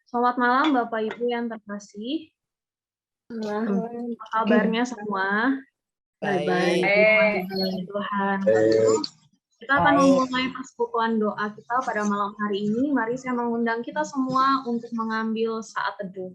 Selamat malam Bapak Ibu yang terkasih. Apa kabarnya semua? Baik. Tuhan. Kita akan memulai persekutuan doa kita pada malam hari ini. Mari saya mengundang kita semua untuk mengambil saat teduh.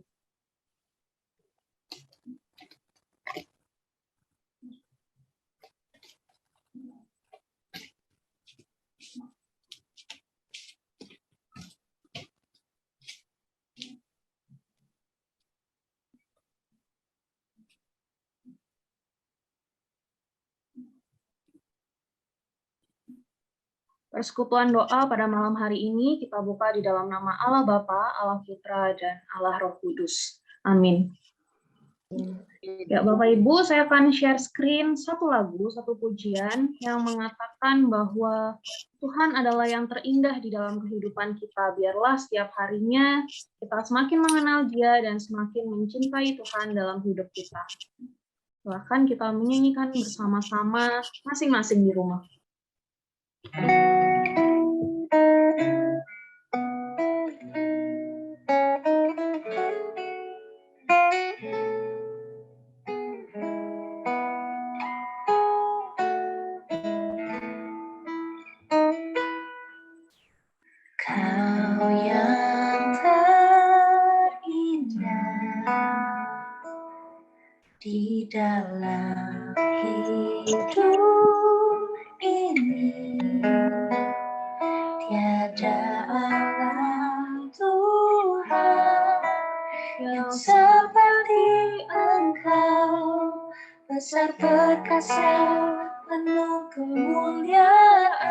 Persekutuan doa pada malam hari ini kita buka di dalam nama Allah Bapa, Allah Putra, dan Allah Roh Kudus. Amin. Ya, Bapak Ibu, saya akan share screen satu lagu, satu pujian yang mengatakan bahwa Tuhan adalah yang terindah di dalam kehidupan kita. Biarlah setiap harinya kita semakin mengenal Dia dan semakin mencintai Tuhan dalam hidup kita. Bahkan kita menyanyikan bersama-sama masing-masing di rumah. Kau yang terindah di dalam hidup ini, tiada Allah Tuhan yang seperti Engkau, besar perkasa, penuh kemuliaan.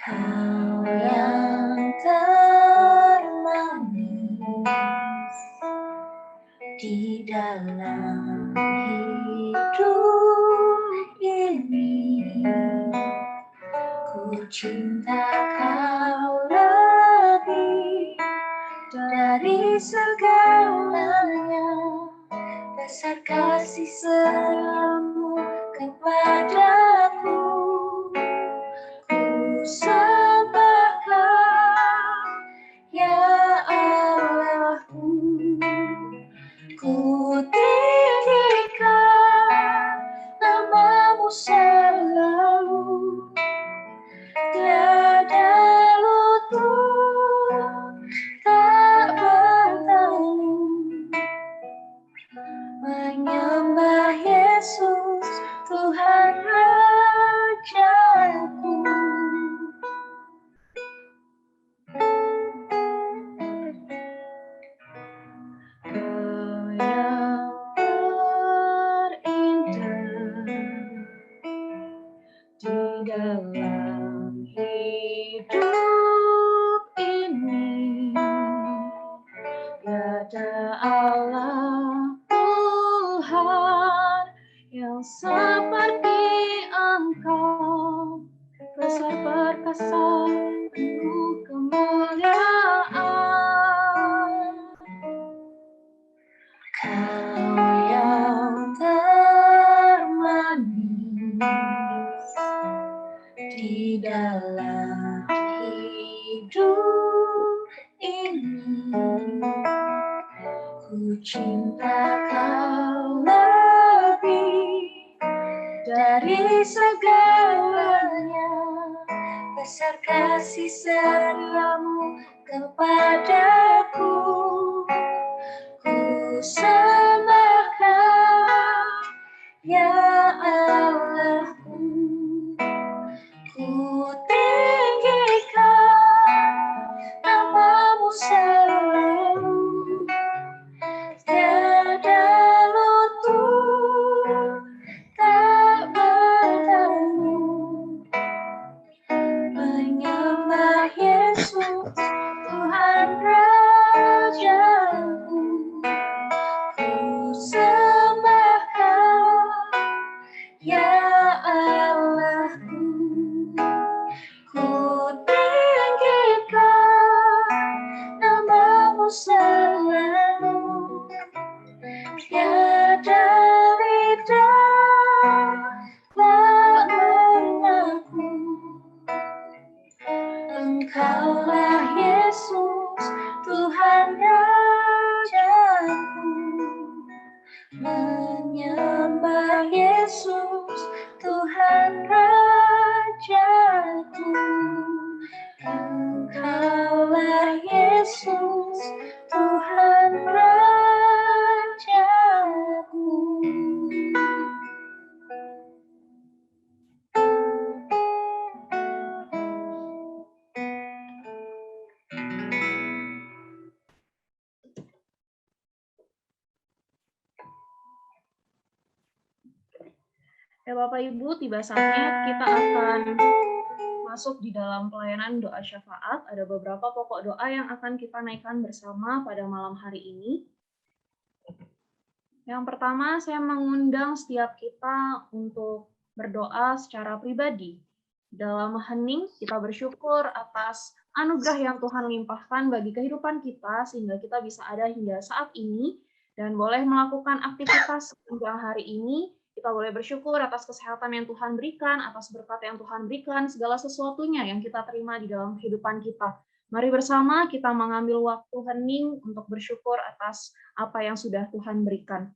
Kau yang termanis di dalam hidup ini, ku cinta Kau lebih dari segalanya, besar kasih setiamu kepadaku. Ku sembah Kau, ya Allahku, ku tinggikan nama-Mu selalu. Tiada lutut tak bertalu menyembah Yesus, Tuhan Rajaku. Kau yang terindah di dalam hidup ini, tiada Allah Tuhan yang seperti Engkau, besar perkasa, penuh kemuliaan. Kau yang termanis di dalam hidup ini, ku cinta Kau lebih dari segalanya, besar kasih setiamu kepadaku. Ku sembah Kau, ya Allahku, ku tinggikan nama-Mu selalu. Tiada lutut tak bertalu menyembah Yesus, Tuhan Rajaku. Ku Yesus, Tuhan Rajaku. Ya Bapak Ibu, tiba saatnya kita akan masuk di dalam pelayanan doa syafaat. Ada beberapa pokok doa yang akan kita naikkan bersama pada malam hari ini. Yang pertama, saya mengundang setiap kita untuk berdoa secara pribadi. Dalam hening, kita bersyukur atas anugerah yang Tuhan limpahkan bagi kehidupan kita, sehingga kita bisa ada hingga saat ini, dan boleh melakukan aktivitas sepanjang hari ini. Kita boleh bersyukur atas kesehatan yang Tuhan berikan, atas berkat yang Tuhan berikan, segala sesuatunya yang kita terima di dalam kehidupan kita. Mari bersama kita mengambil waktu hening untuk bersyukur atas apa yang sudah Tuhan berikan.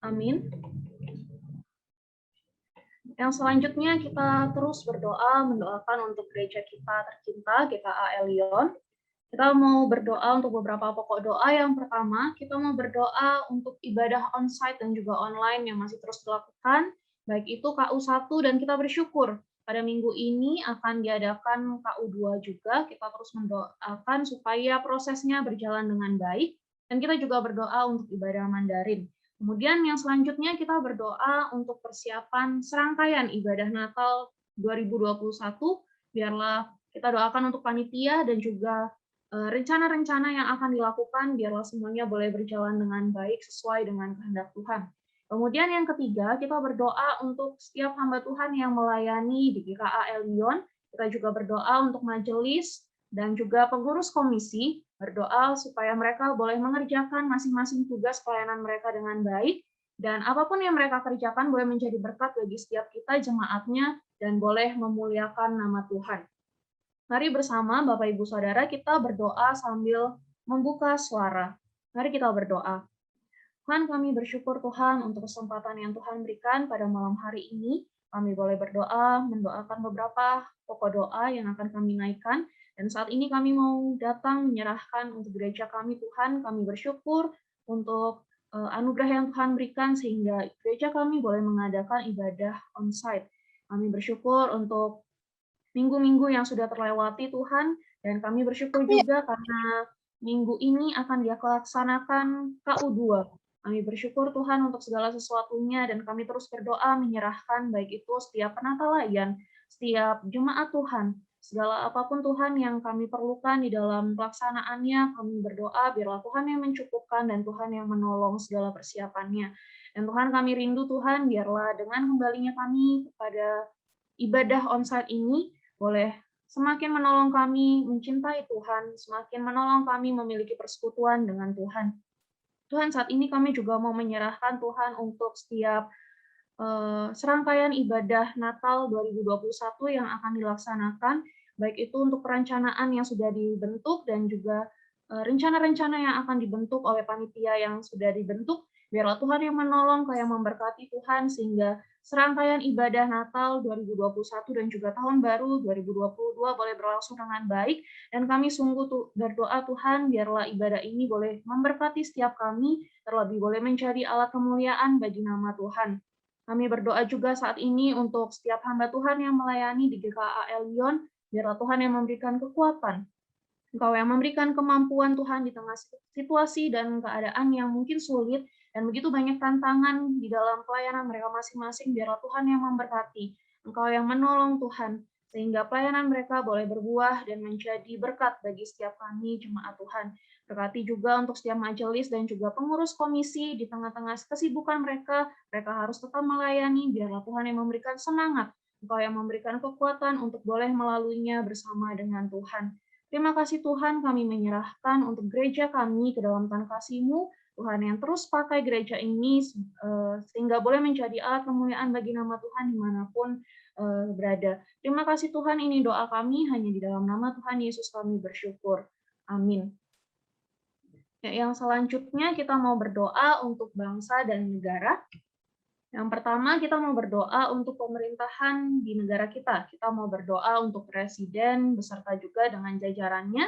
Amin. Yang selanjutnya kita terus berdoa, mendoakan untuk gereja kita tercinta, GKA Elion. Kita mau berdoa untuk beberapa pokok doa. Yang pertama, kita mau berdoa untuk ibadah onsite dan juga online yang masih terus dilakukan, baik itu KU1, dan kita bersyukur pada minggu ini akan diadakan KU2 juga. Kita terus mendoakan supaya prosesnya berjalan dengan baik, dan kita juga berdoa untuk ibadah Mandarin. Kemudian yang selanjutnya kita berdoa untuk persiapan serangkaian ibadah Natal 2021, biarlah kita doakan untuk panitia dan juga rencana-rencana yang akan dilakukan, biarlah semuanya boleh berjalan dengan baik sesuai dengan kehendak Tuhan. Kemudian yang ketiga, kita berdoa untuk setiap hamba Tuhan yang melayani di GKA Elion. Kita juga berdoa untuk majelis dan juga pengurus komisi, berdoa supaya mereka boleh mengerjakan masing-masing tugas pelayanan mereka dengan baik, dan apapun yang mereka kerjakan boleh menjadi berkat bagi setiap kita jemaatnya, dan boleh memuliakan nama Tuhan. Mari bersama Bapak Ibu Saudara kita berdoa sambil membuka suara. Mari kita berdoa. Tuhan, kami bersyukur Tuhan untuk kesempatan yang Tuhan berikan pada malam hari ini. Kami boleh berdoa, mendoakan beberapa pokok doa yang akan kami naikkan. Dan saat ini kami mau datang menyerahkan untuk gereja kami Tuhan. Kami bersyukur untuk anugerah yang Tuhan berikan sehingga gereja kami boleh mengadakan ibadah onsite. Kami bersyukur untuk minggu-minggu yang sudah terlewati Tuhan, dan kami bersyukur juga karena minggu ini akan dilaksanakan KU2. Kami bersyukur Tuhan untuk segala sesuatunya, dan kami terus berdoa menyerahkan baik itu setiap penata layan, setiap jemaat Tuhan, segala apapun Tuhan yang kami perlukan di dalam pelaksanaannya, kami berdoa biarlah Tuhan yang mencukupkan dan Tuhan yang menolong segala persiapannya. Dan Tuhan, kami rindu Tuhan, biarlah dengan kembalinya kami kepada ibadah onsite ini, boleh semakin menolong kami mencintai Tuhan, semakin menolong kami memiliki persekutuan dengan Tuhan. Tuhan, saat ini kami juga mau menyerahkan Tuhan untuk setiap serangkaian ibadah Natal 2021 yang akan dilaksanakan, baik itu untuk perencanaan yang sudah dibentuk dan juga rencana-rencana yang akan dibentuk oleh panitia yang sudah dibentuk. Biarlah Tuhan yang menolong, yang memberkati Tuhan, sehingga serangkaian ibadah Natal 2021 dan juga tahun baru 2022 boleh berlangsung dengan baik. Dan kami sungguh berdoa Tuhan, biarlah ibadah ini boleh memberkati setiap kami, terlebih boleh menjadi alat kemuliaan bagi nama Tuhan. Kami berdoa juga saat ini untuk setiap hamba Tuhan yang melayani di GKA Elion. Biarlah Tuhan yang memberikan kekuatan. Engkau yang memberikan kemampuan Tuhan di tengah situasi dan keadaan yang mungkin sulit dan begitu banyak tantangan di dalam pelayanan mereka masing-masing. Biarlah Tuhan yang memberkati. Engkau yang menolong Tuhan, sehingga pelayanan mereka boleh berbuah dan menjadi berkat bagi setiap kami, jemaat Tuhan. Berkati juga untuk setiap majelis dan juga pengurus komisi di tengah-tengah kesibukan mereka harus tetap melayani. Biarlah Tuhan yang memberikan semangat, Engkau yang memberikan kekuatan untuk boleh melaluinya bersama dengan Tuhan. Terima kasih Tuhan, kami menyerahkan untuk gereja kami ke dalam tangan kasih-Mu, Tuhan yang terus pakai gereja ini sehingga boleh menjadi alat kemuliaan bagi nama Tuhan dimanapun berada. Terima kasih Tuhan, ini doa kami, hanya di dalam nama Tuhan Yesus kami bersyukur. Amin. Ya, yang selanjutnya kita mau berdoa untuk bangsa dan negara. Yang pertama kita mau berdoa untuk pemerintahan di negara kita. Kita mau berdoa untuk presiden beserta juga dengan jajarannya.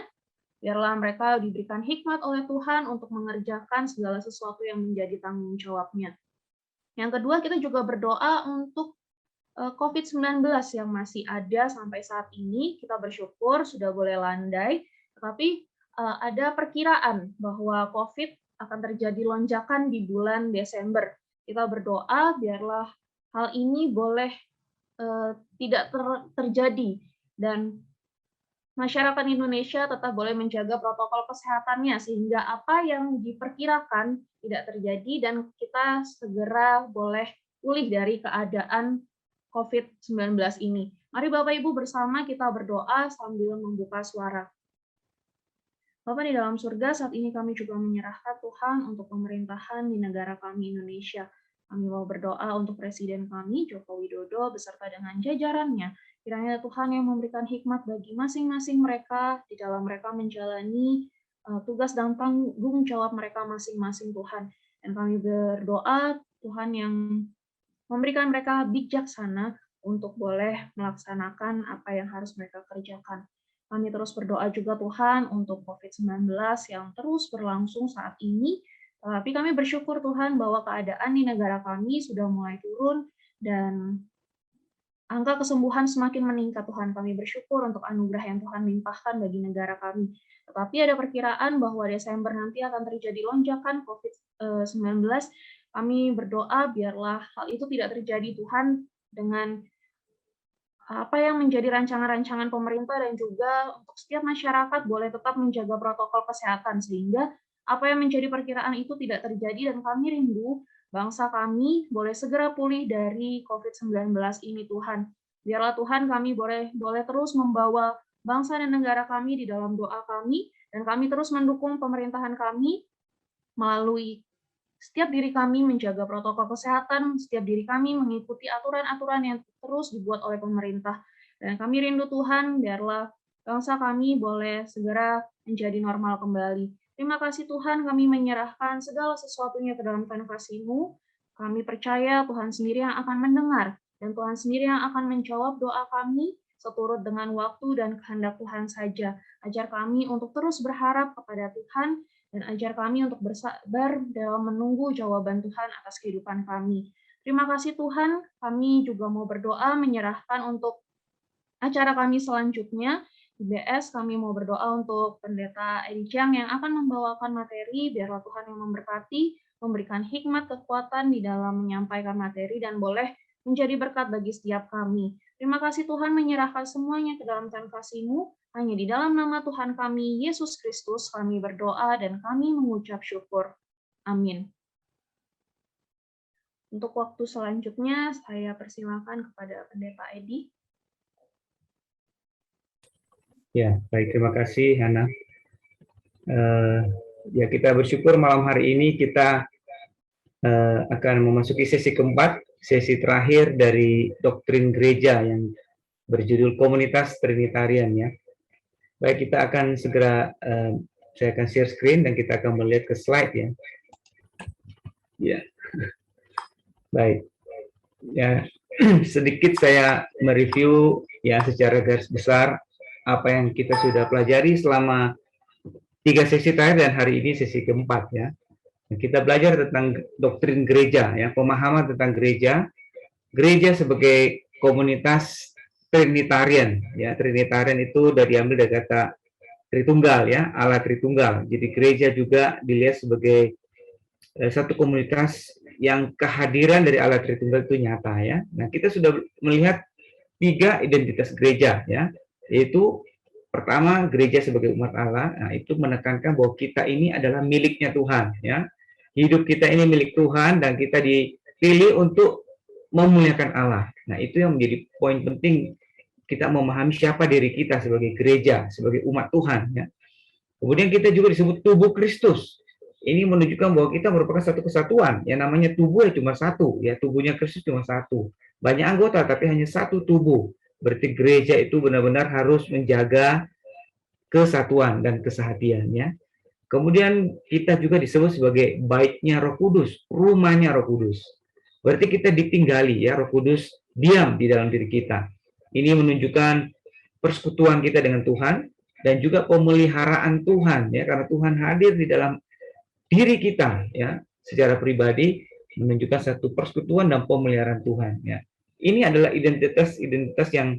Biarlah mereka diberikan hikmat oleh Tuhan untuk mengerjakan segala sesuatu yang menjadi tanggung jawabnya. Yang kedua kita juga berdoa untuk COVID-19 yang masih ada sampai saat ini. Kita bersyukur sudah boleh landai, tetapi ada perkiraan bahwa COVID akan terjadi lonjakan di bulan Desember. Kita berdoa biarlah hal ini boleh tidak terjadi dan masyarakat Indonesia tetap boleh menjaga protokol kesehatannya sehingga apa yang diperkirakan tidak terjadi dan kita segera boleh pulih dari keadaan COVID-19 ini. Mari Bapak Ibu bersama kita berdoa sambil membuka suara. Bapa di dalam surga, saat ini kami juga menyerahkan Tuhan untuk pemerintahan di negara kami Indonesia. Kami mau berdoa untuk Presiden kami, Joko Widodo, beserta dengan jajarannya. Kiranya Tuhan yang memberikan hikmat bagi masing-masing mereka, di dalam mereka menjalani tugas dan tanggung jawab mereka masing-masing Tuhan. Dan kami berdoa Tuhan yang memberikan mereka bijaksana untuk boleh melaksanakan apa yang harus mereka kerjakan. Kami terus berdoa juga Tuhan untuk COVID-19 yang terus berlangsung saat ini. Tapi kami bersyukur Tuhan bahwa keadaan di negara kami sudah mulai turun dan angka kesembuhan semakin meningkat Tuhan. Kami bersyukur untuk anugerah yang Tuhan limpahkan bagi negara kami. Tetapi ada perkiraan bahwa Desember nanti akan terjadi lonjakan COVID-19. Kami berdoa biarlah hal itu tidak terjadi Tuhan dengan apa yang menjadi rancangan-rancangan pemerintah dan juga untuk setiap masyarakat boleh tetap menjaga protokol kesehatan sehingga apa yang menjadi perkiraan itu tidak terjadi dan kami rindu bangsa kami boleh segera pulih dari COVID-19 ini Tuhan. Biarlah Tuhan kami boleh terus membawa bangsa dan negara kami di dalam doa kami dan kami terus mendukung pemerintahan kami melalui setiap diri kami menjaga protokol kesehatan, setiap diri kami mengikuti aturan-aturan yang terus dibuat oleh pemerintah. Dan kami rindu Tuhan, biarlah bangsa kami boleh segera menjadi normal kembali. Terima kasih Tuhan, kami menyerahkan segala sesuatunya ke dalam tangan kasih-Mu. Kami percaya Tuhan sendiri yang akan mendengar, dan Tuhan sendiri yang akan menjawab doa kami seturut dengan waktu dan kehendak Tuhan saja. Ajar kami untuk terus berharap kepada Tuhan, dan ajar kami untuk bersabar dalam menunggu jawaban Tuhan atas kehidupan kami. Terima kasih Tuhan, kami juga mau berdoa menyerahkan untuk acara kami selanjutnya. IBS kami mau berdoa untuk Pendeta Edi Chiang yang akan membawakan materi, biarlah Tuhan yang memberkati, memberikan hikmat, kekuatan di dalam menyampaikan materi, dan boleh menjadi berkat bagi setiap kami. Terima kasih Tuhan menyerahkan semuanya ke dalam tangan kasih-Mu. Hanya di dalam nama Tuhan kami, Yesus Kristus, kami berdoa dan kami mengucap syukur. Amin. Untuk waktu selanjutnya, saya persilakan kepada Pendeta Edi. Ya, baik. Terima kasih, Hana. Ya, kita bersyukur malam hari ini kita akan memasuki sesi keempat, sesi terakhir dari doktrin gereja yang berjudul Komunitas Trinitarian, ya. Baik, kita akan segera, saya akan share screen dan kita akan melihat ke slide, ya. Ya, baik. Ya, sedikit saya mereview ya secara garis besar apa yang kita sudah pelajari selama 3 sesi terakhir dan hari ini sesi keempat, ya. Kita belajar tentang doktrin gereja, ya, pemahaman tentang gereja sebagai komunitas Trinitarian ya. Trinitarian itu diambil dari kata Tritunggal ya, Allah Tritunggal. Jadi gereja juga dilihat sebagai satu komunitas yang kehadiran dari Allah Tritunggal itu nyata ya. Nah, kita sudah melihat 3 identitas gereja ya, yaitu pertama gereja sebagai umat Allah. Nah, itu menekankan bahwa kita ini adalah miliknya Tuhan ya. Hidup kita ini milik Tuhan dan kita dipilih untuk memuliakan Allah. Nah, itu yang menjadi poin penting kita memahami siapa diri kita sebagai gereja, sebagai umat Tuhan ya. Kemudian kita juga disebut tubuh Kristus. Ini menunjukkan bahwa kita merupakan satu kesatuan. Yang namanya tubuh ya cuma satu, ya tubuhnya Kristus cuma satu. Banyak anggota tapi hanya satu tubuh. Berarti gereja itu benar-benar harus menjaga kesatuan dan kesehatiannya. Kemudian kita juga disebut sebagai baitnya Roh Kudus, rumahnya Roh Kudus. Berarti kita ditinggali ya, Roh Kudus diam di dalam diri kita. Ini menunjukkan persekutuan kita dengan Tuhan dan juga pemeliharaan Tuhan ya, karena Tuhan hadir di dalam diri kita ya secara pribadi, menunjukkan satu persekutuan dan pemeliharaan Tuhan ya. Ini adalah identitas yang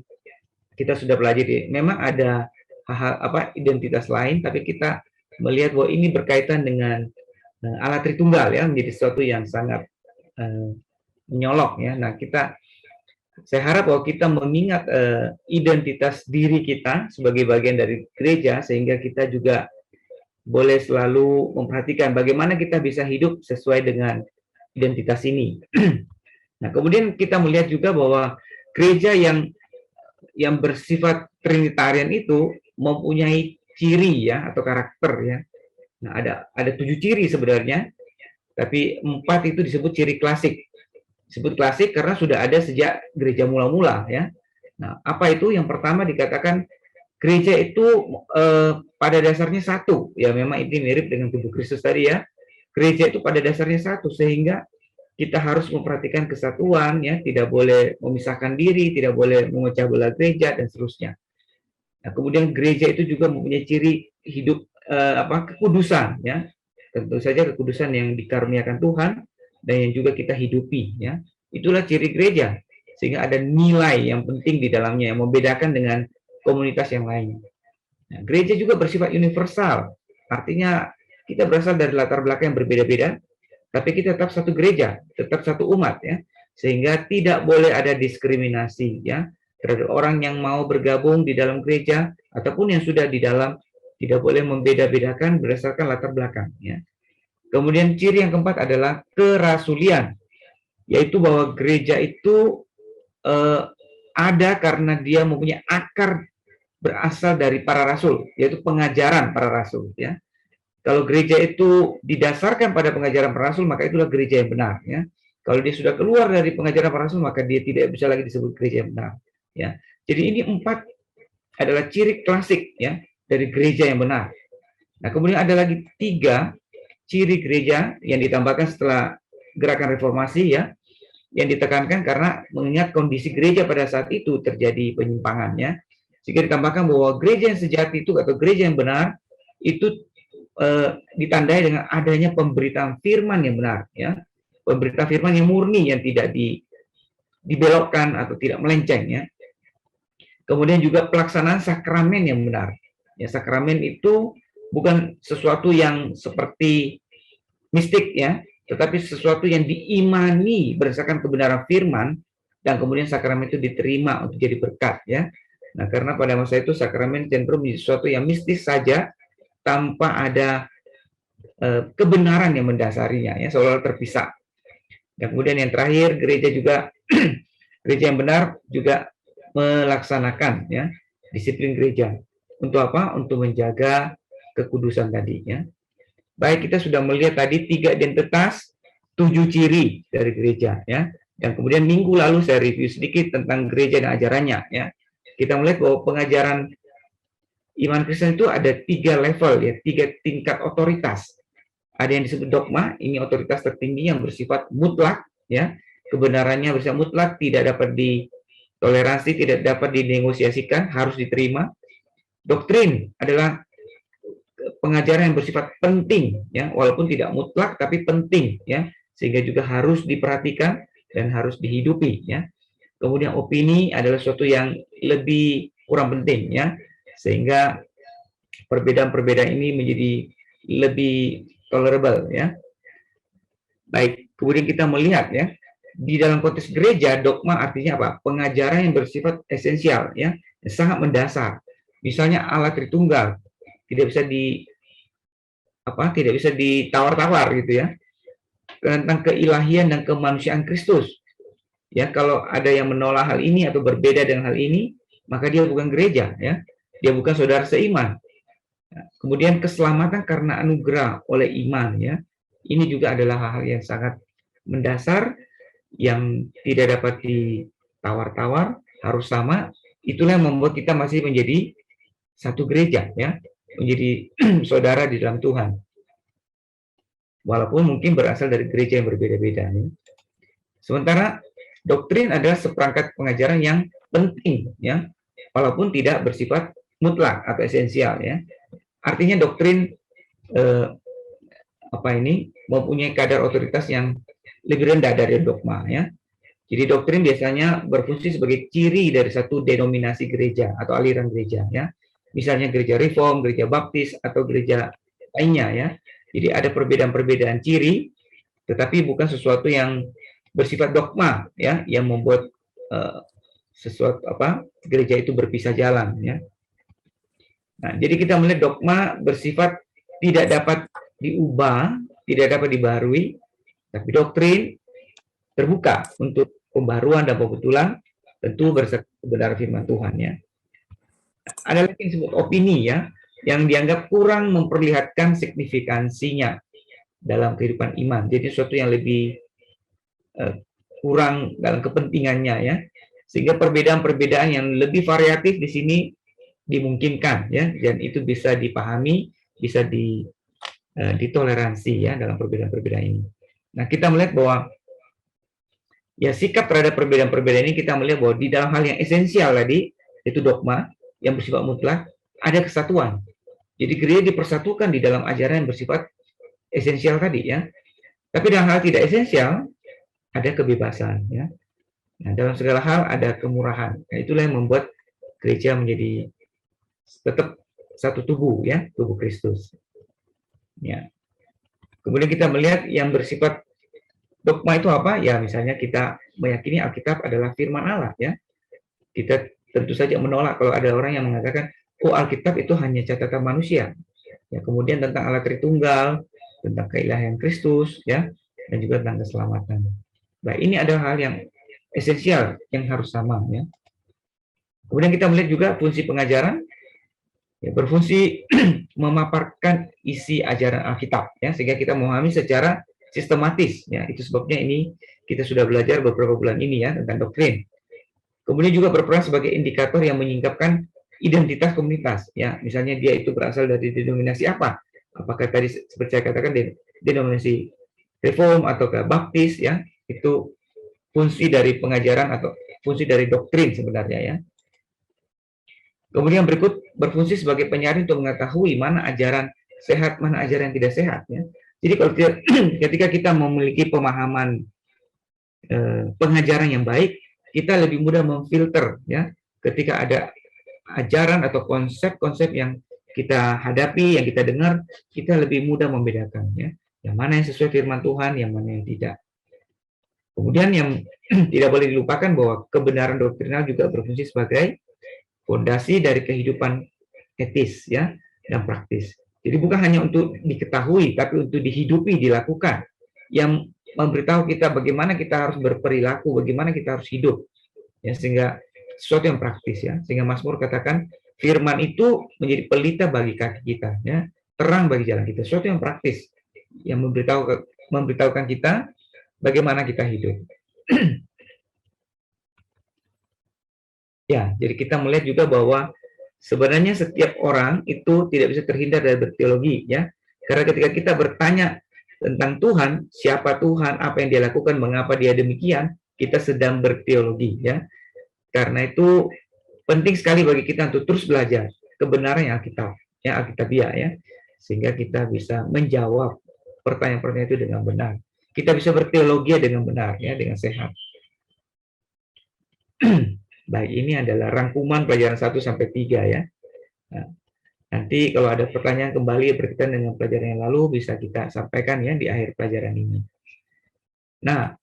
kita sudah pelajari. Memang ada hal-hal identitas lain, tapi kita melihat bahwa ini berkaitan dengan Allah Tritunggal ya, menjadi sesuatu yang sangat menyolok ya. Nah, saya harap bahwa kita mengingat identitas diri kita sebagai bagian dari gereja, sehingga kita juga boleh selalu memperhatikan bagaimana kita bisa hidup sesuai dengan identitas ini. Nah, kemudian kita melihat juga bahwa gereja yang bersifat Trinitarian itu mempunyai ciri ya atau karakter ya. Nah, ada 7 ciri sebenarnya, tapi 4 itu disebut ciri klasik. Disebut klasik karena sudah ada sejak gereja mula-mula ya. Nah, apa itu? Yang pertama dikatakan gereja itu pada dasarnya satu. Ya, memang ini mirip dengan tubuh Kristus tadi ya. Gereja itu pada dasarnya satu, sehingga kita harus memperhatikan kesatuan ya, tidak boleh memisahkan diri, tidak boleh memecah belah gereja dan seterusnya. Nah, kemudian gereja itu juga mempunyai ciri hidup kekudusan ya. Tentu saja kekudusan yang dikaruniakan Tuhan dan yang juga kita hidupi ya. Itulah ciri gereja, sehingga ada nilai yang penting di dalamnya yang membedakan dengan komunitas yang lain. Nah, gereja juga bersifat universal, artinya kita berasal dari latar belakang yang berbeda-beda, tapi kita tetap satu gereja, tetap satu umat ya, sehingga tidak boleh ada diskriminasi ya terhadap orang yang mau bergabung di dalam gereja ataupun yang sudah di dalam, tidak boleh membeda-bedakan berdasarkan latar belakang ya. Kemudian ciri yang keempat adalah kerasulian, yaitu bahwa gereja itu ada karena dia mempunyai akar berasal dari para rasul, yaitu pengajaran para rasul ya. Kalau gereja itu didasarkan pada pengajaran para rasul, maka itulah gereja yang benar ya. Kalau dia sudah keluar dari pengajaran para rasul, maka dia tidak bisa lagi disebut gereja yang benar ya. Jadi ini 4 adalah ciri klasik ya dari gereja yang benar. Nah, kemudian ada lagi 3 ciri gereja yang ditambahkan setelah gerakan reformasi ya, yang ditekankan karena mengingat kondisi gereja pada saat itu terjadi penyimpangannya, sehingga ditambahkan bahwa gereja yang sejati itu atau gereja yang benar itu ditandai dengan adanya pemberitaan firman yang benar ya, pemberitaan firman yang murni, yang tidak dibelokkan atau tidak melenceng ya. Kemudian juga pelaksanaan sakramen yang benar ya. Sakramen itu bukan sesuatu yang seperti mistik ya, tetapi sesuatu yang diimani berdasarkan kebenaran firman, dan kemudian sakramen itu diterima untuk jadi berkat ya. Nah, karena pada masa itu sakramen cenderung menjadi sesuatu yang mistis saja, tanpa ada kebenaran yang mendasarinya ya, seolah-olah terpisah. Dan kemudian yang terakhir, gereja juga gereja yang benar juga melaksanakan ya disiplin gereja. Untuk apa? Untuk menjaga kekudusan tadi ya. Baik, kita sudah melihat tadi 3 identitas, 7 ciri dari gereja ya. Dan kemudian minggu lalu saya review sedikit tentang gereja dan ajarannya ya. Kita melihat bahwa pengajaran iman Kristen itu ada 3 level ya, 3 tingkat otoritas. Ada yang disebut dogma, ini otoritas tertinggi yang bersifat mutlak ya. Kebenarannya bersifat mutlak, tidak dapat ditoleransi, tidak dapat dinegosiasikan, harus diterima. Doktrin adalah pengajaran yang bersifat penting ya, walaupun tidak mutlak tapi penting ya, sehingga juga harus diperhatikan dan harus dihidupi ya. kemudian opini adalah sesuatu yang lebih kurang penting ya, sehingga perbedaan-perbedaan ini menjadi lebih tolerable ya. Baik, kemudian kita melihat ya, di dalam konteks gereja, dogma artinya apa? Pengajaran yang bersifat esensial ya, sangat mendasar. Misalnya Allah Tritunggal tidak bisa ditawar-tawar gitu ya, tentang keilahian dan kemanusiaan Kristus. Ya, kalau ada yang menolak hal ini atau berbeda dengan hal ini, maka dia bukan gereja ya. Dia bukan saudara seiman. Kemudian keselamatan karena anugerah oleh iman ya. Ini juga adalah hal-hal yang sangat mendasar yang tidak dapat ditawar-tawar, harus sama. Itulah yang membuat kita masih menjadi satu gereja ya, menjadi saudara di dalam Tuhan. Walaupun mungkin berasal dari gereja yang berbeda-beda ya. Sementara doktrin adalah seperangkat pengajaran yang penting ya, walaupun tidak bersifat mutlak atau esensial ya. Artinya doktrin mempunyai kadar otoritas yang lebih rendah dari dogma ya. Jadi doktrin biasanya berfungsi sebagai ciri dari satu denominasi gereja atau aliran gereja ya. Misalnya gereja Reform, gereja Baptis atau gereja lainnya ya. Jadi ada perbedaan-perbedaan ciri, tetapi bukan sesuatu yang bersifat dogma ya, yang membuat gereja itu berpisah jalan ya. Nah, jadi kita melihat dogma bersifat tidak dapat diubah, tidak dapat dibarui, tapi doktrin terbuka untuk pembaruan dan pembetulan, tentu berdasarkan kebenaran firman Tuhan ya. Ada lagi yang disebut opini ya, yang dianggap kurang memperlihatkan signifikansinya dalam kehidupan iman. Jadi sesuatu yang lebih kurang dalam kepentingannya ya, sehingga perbedaan-perbedaan yang lebih variatif di sini dimungkinkan ya, dan itu bisa dipahami, bisa ditoleransi ya dalam perbedaan-perbedaan ini. Nah, kita melihat bahwa ya sikap terhadap perbedaan-perbedaan ini, kita melihat bahwa di dalam hal yang esensial tadi, yaitu dogma yang bersifat mutlak, ada kesatuan. Jadi gereja dipersatukan di dalam ajaran yang bersifat esensial tadi ya. Tapi dalam hal tidak esensial ada kebebasan ya. Nah, dalam segala hal ada kemurahan. Nah, itulah yang membuat gereja menjadi tetap satu tubuh ya, tubuh Kristus. Ya. Kemudian kita melihat yang bersifat dogma itu apa? Ya, misalnya kita meyakini Alkitab adalah firman Allah ya. Kita tentu saja menolak kalau ada orang yang mengatakan, oh Alkitab itu hanya catatan manusia. Ya, kemudian tentang Allah Tritunggal, tentang keilahian Kristus ya, dan juga tentang keselamatan. Nah, ini adalah hal yang esensial yang harus sama ya. Kemudian kita melihat juga fungsi pengajaran ya, berfungsi memaparkan isi ajaran Alkitab ya, sehingga kita memahami secara sistematis ya. Itu sebabnya ini kita sudah belajar beberapa bulan ini ya tentang doktrin. Kemudian juga berperan sebagai indikator yang menyingkapkan identitas komunitas ya. Misalnya dia itu berasal dari denominasi apa? Apakah tadi seperti saya katakan denominasi Reform atau ke Baptis ya. Itu fungsi dari pengajaran atau fungsi dari doktrin sebenarnya ya. Kemudian berikut berfungsi sebagai penyaring untuk mengetahui mana ajaran sehat, mana ajaran yang tidak sehat ya. Jadi kalau ketika kita memiliki pemahaman pengajaran yang baik, kita lebih mudah memfilter ya. Ketika ada ajaran atau konsep-konsep yang kita hadapi, yang kita dengar, kita lebih mudah membedakan ya. Yang mana yang sesuai firman Tuhan, yang mana yang tidak. Kemudian yang tidak boleh dilupakan bahwa kebenaran doktrinal juga berfungsi sebagai fondasi dari kehidupan etis ya dan praktis. Jadi bukan hanya untuk diketahui, tapi untuk dihidupi, dilakukan. Yang memberitahu kita bagaimana kita harus berperilaku, bagaimana kita harus hidup. Ya, sehingga sesuatu yang praktis ya. Sehingga Mazmur katakan firman itu menjadi pelita bagi kaki kita ya, terang bagi jalan kita. Sesuatu yang praktis yang memberitahukan kita bagaimana kita hidup. Ya, jadi kita melihat juga bahwa sebenarnya setiap orang itu tidak bisa terhindar dari berteologi ya. Karena ketika kita bertanya tentang Tuhan, siapa Tuhan, apa yang dia lakukan, mengapa dia demikian, kita sedang berteologi ya. Karena itu penting sekali bagi kita untuk terus belajar kebenaran yang Alkitabiah ya. Sehingga kita bisa menjawab pertanyaan-pertanyaan itu dengan benar. Kita bisa berteologi dengan benar ya, dengan sehat. Baik, ini adalah rangkuman pelajaran 1 sampai 3 ya. Nah, nanti kalau ada pertanyaan kembali berkaitan dengan pelajaran yang lalu bisa kita sampaikan ya di akhir pelajaran ini. Nah,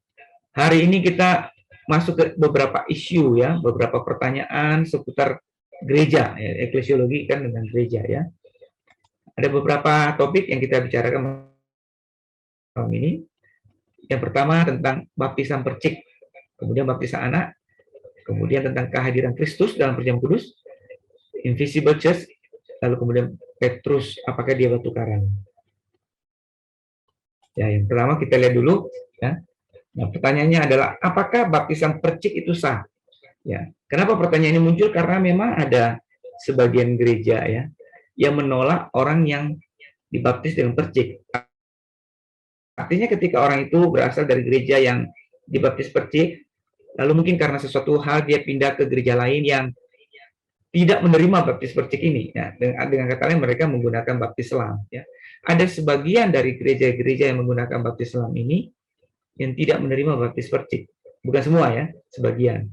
hari ini kita masuk ke beberapa isu ya, beberapa pertanyaan seputar gereja, ya, eklesiologi kan dengan gereja ya. Ada beberapa topik yang kita bicarakan malam ini. Yang pertama tentang baptisan percik, kemudian baptisan anak, kemudian tentang kehadiran Kristus dalam perjamuan kudus, invisible church, lalu kemudian Petrus, apakah dia batu karang? Ya, yang pertama kita lihat dulu ya. Nah, pertanyaannya adalah apakah baptisan percik itu sah? Ya, kenapa pertanyaan ini muncul? Karena memang ada sebagian gereja ya yang menolak orang yang dibaptis dengan percik. Artinya ketika orang itu berasal dari gereja yang dibaptis percik, lalu mungkin karena sesuatu hal dia pindah ke gereja lain yang tidak menerima baptis percik ini. Ya, dengan kata lain mereka menggunakan baptis selam. Ya. Ada sebagian dari gereja-gereja yang menggunakan baptis selam ini yang tidak menerima baptis percik. Bukan semua ya, sebagian.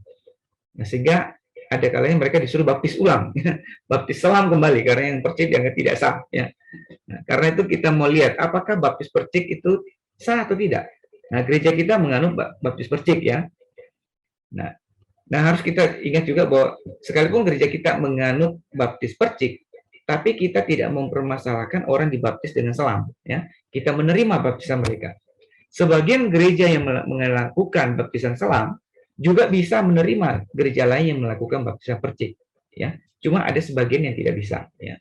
Nah, sehingga ada kalanya mereka disuruh baptis ulang, ya. Baptis selam kembali karena yang percik dianggap tidak sah. Ya. Nah, karena itu kita mau lihat apakah baptis percik itu sah atau tidak. Nah, gereja kita menganut baptis percik ya. Nah, harus kita ingat juga bahwa sekalipun gereja kita menganut baptis percik, tapi kita tidak mempermasalahkan orang dibaptis dengan selam. Ya, kita menerima baptisan mereka. Sebagian gereja yang melakukan baptisan selam juga bisa menerima gereja lain yang melakukan baptisan percik. Ya, cuma ada sebagian yang tidak bisa. Ya.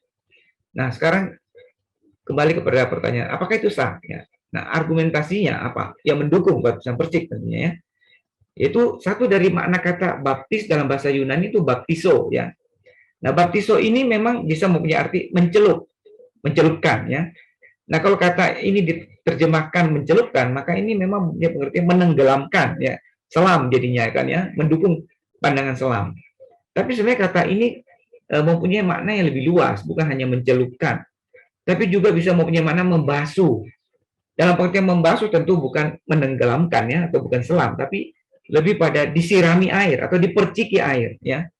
Nah, sekarang kembali kepada pertanyaan, apakah itu sah? Ya. Nah, argumentasinya apa? Yang mendukung baptisan percik tentunya ya. Itu satu dari makna kata baptis dalam bahasa Yunani itu baptiso ya. Nah, baptiso ini memang bisa mempunyai arti mencelupkan ya. Nah, kalau kata ini diterjemahkan mencelupkan, maka ini memang punya pengertian menenggelamkan ya. Selam jadinya kan ya, mendukung pandangan selam. Tapi sebenarnya kata ini mempunyai makna yang lebih luas, bukan hanya mencelupkan, tapi juga bisa mempunyai makna membasuh. Dalam pengertian membasuh tentu bukan menenggelamkan ya, atau bukan selam, tapi lebih pada disirami air atau diperciki air ya.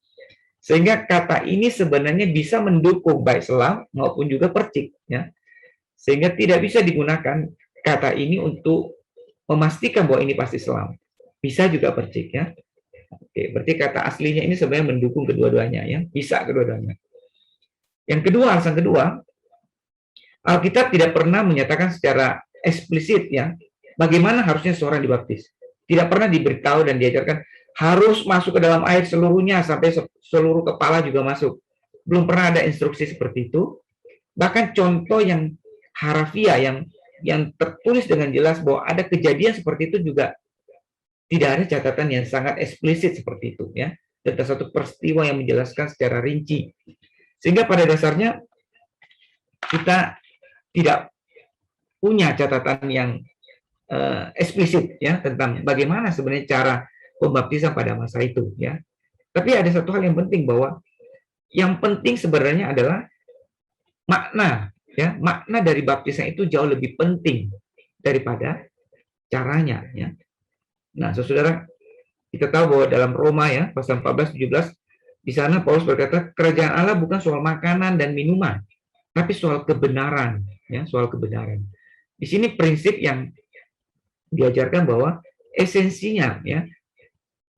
Sehingga kata ini sebenarnya bisa mendukung baik selam maupun juga percik ya. Sehingga tidak bisa digunakan kata ini untuk memastikan bahwa ini pasti selam. Bisa juga percik ya. Oke, berarti kata aslinya ini sebenarnya mendukung kedua-duanya ya, bisa kedua-duanya. Yang kedua, alasan kedua, Alkitab tidak pernah menyatakan secara eksplisit ya bagaimana harusnya seorang dibaptis. Tidak pernah diberitahu dan diajarkan harus masuk ke dalam air seluruhnya sampai seluruh kepala juga masuk. Belum pernah ada instruksi seperti itu. Bahkan contoh yang harafiah yang tertulis dengan jelas bahwa ada kejadian seperti itu juga tidak ada catatan yang sangat eksplisit seperti itu ya. Tentang satu peristiwa yang menjelaskan secara rinci. Sehingga pada dasarnya kita tidak punya catatan yang eksplisit ya tentang bagaimana sebenarnya cara pembaptisan pada masa itu ya. Tapi ada satu hal yang penting bahwa yang penting sebenarnya adalah makna ya, makna dari baptisan itu jauh lebih penting daripada caranya ya. Nah, saudara, kita tahu bahwa dalam Roma ya pasal 14-17 di sana Paulus berkata kerajaan Allah bukan soal makanan dan minuman, tapi soal kebenaran ya, soal kebenaran. Di sini prinsip yang diajarkan bahwa esensinya ya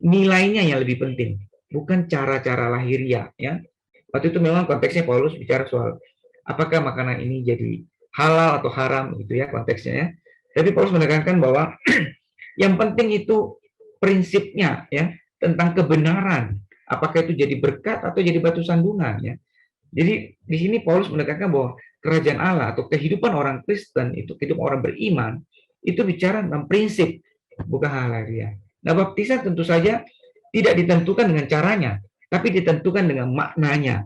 nilainya yang lebih penting, bukan cara-cara lahiriah ya. Waktu itu memang konteksnya Paulus bicara soal apakah makanan ini jadi halal atau haram gitu ya konteksnya ya. Tapi Paulus menekankan bahwa yang penting itu prinsipnya ya tentang kebenaran, apakah itu jadi berkat atau jadi batu sandungan ya. Jadi di sini Paulus menekankan bahwa kerajaan Allah atau kehidupan orang Kristen itu, kehidupan orang beriman itu bicara tentang prinsip, bukan hal lahiriah. Nah, baptisan tentu saja tidak ditentukan dengan caranya, tapi ditentukan dengan maknanya.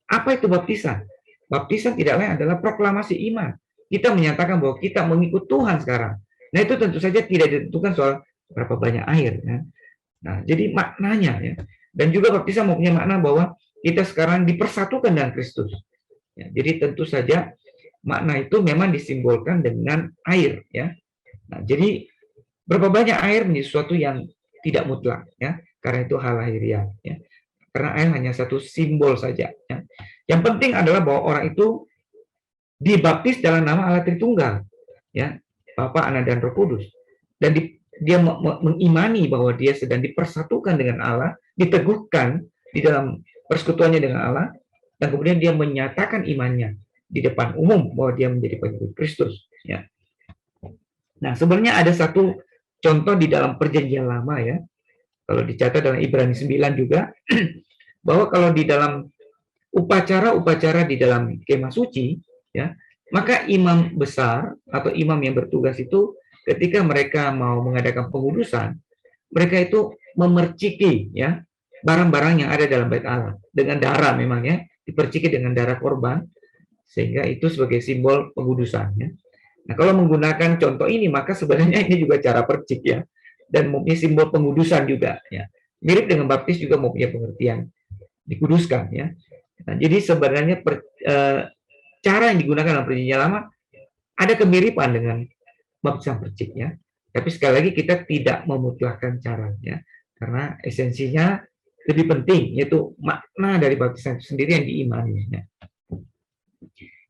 Apa itu baptisan? Baptisan tidak lain adalah proklamasi iman. Kita menyatakan bahwa kita mengikut Tuhan sekarang. Nah, itu tentu saja tidak ditentukan soal berapa banyak air. Ya. Nah, jadi maknanya ya. Dan juga baptisan mempunyai makna bahwa kita sekarang dipersatukan dengan Kristus. Ya, jadi tentu saja makna itu memang disimbolkan dengan air. Ya. Nah, jadi berapa banyak air menjadi sesuatu yang tidak mutlak. Ya. karena itu hal lahiriah. Ya. Karena air hanya satu simbol saja. Ya. Yang penting adalah bahwa orang itu dibaptis dalam nama Allah Tritunggal, ya, Bapa, Anak, dan Roh Kudus, dan dia mengimani bahwa dia sedang dipersatukan dengan Allah, diteguhkan di dalam persekutuannya dengan Allah, dan kemudian dia menyatakan imannya di depan umum bahwa dia menjadi pengikut Kristus. Ya. Nah, sebenarnya ada satu contoh di dalam Perjanjian Lama, ya, kalau dicatat dalam Ibrani 9 juga, bahwa kalau di dalam upacara-upacara di dalam kemah suci, ya, maka imam besar atau imam yang bertugas itu ketika mereka mau mengadakan pengudusan, mereka itu memerciki, ya, barang-barang yang ada dalam bait Allah dengan darah, memang, ya, diperciki dengan darah korban, sehingga itu sebagai simbol pengudusan, ya. Nah, kalau menggunakan contoh ini, maka sebenarnya ini juga cara percik, ya, dan mempunyai simbol pengudusan juga, ya. Mirip dengan baptis juga mempunyai pengertian dikuduskan, ya. Nah, jadi sebenarnya cara yang digunakan dalam Perjanjian Lama ada kemiripan dengan baptisan percik, ya. Tapi sekali lagi kita tidak memutlakkan caranya, karena esensinya lebih penting, yaitu makna dari baptisan itu sendiri yang diimani. Ya.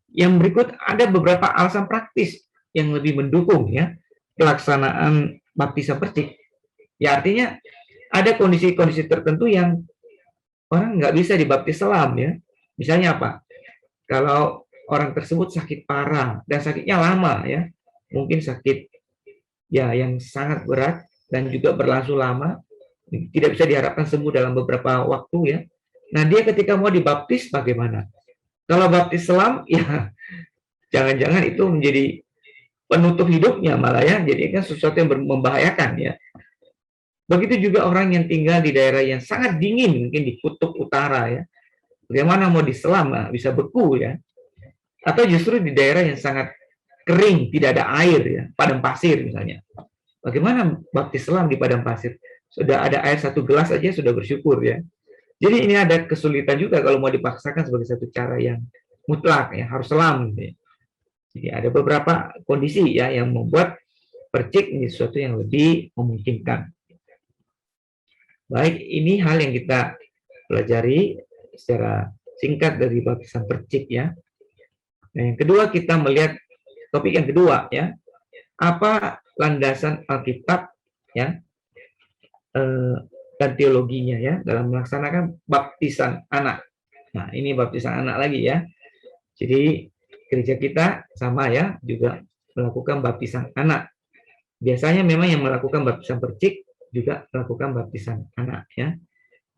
Yang berikut ada beberapa alasan praktis yang lebih mendukung, ya, pelaksanaan baptisan percik. Ya, artinya ada kondisi-kondisi tertentu yang orang nggak bisa dibaptis selam, ya. Misalnya apa? Kalau orang tersebut sakit parah dan sakitnya lama, ya, mungkin sakit, ya, yang sangat berat dan juga berlangsung lama, tidak bisa diharapkan sembuh dalam beberapa waktu, ya. Nah, dia ketika mau dibaptis bagaimana? Kalau baptis selam, ya, jangan-jangan itu menjadi penutup hidupnya malah, ya, jadi kan sesuatu yang membahayakan, ya. Begitu juga orang yang tinggal di daerah yang sangat dingin, mungkin di kutub utara, ya. Bagaimana mau diselam, bisa beku, ya. Atau justru di daerah yang sangat kering, tidak ada air, ya, padang pasir misalnya. Bagaimana baptis selam di padang pasir? Sudah ada air 1 gelas aja sudah bersyukur, ya. Jadi ini ada kesulitan juga kalau mau dipaksakan sebagai satu cara yang mutlak, ya, harus selam, gitu, ya. Jadi ada beberapa kondisi, ya, yang membuat percik ini sesuatu yang lebih memungkinkan. Baik, ini hal yang kita pelajari secara singkat dari baptisan percik, ya. Nah, yang kedua kita melihat topik yang kedua, ya, apa landasan Alkitab, ya, dan teologinya, ya, dalam melaksanakan baptisan anak. Nah, ini baptisan anak lagi, ya. Jadi gereja kita sama, ya, juga melakukan baptisan anak. Biasanya memang yang melakukan baptisan percik juga melakukan baptisan anak, ya.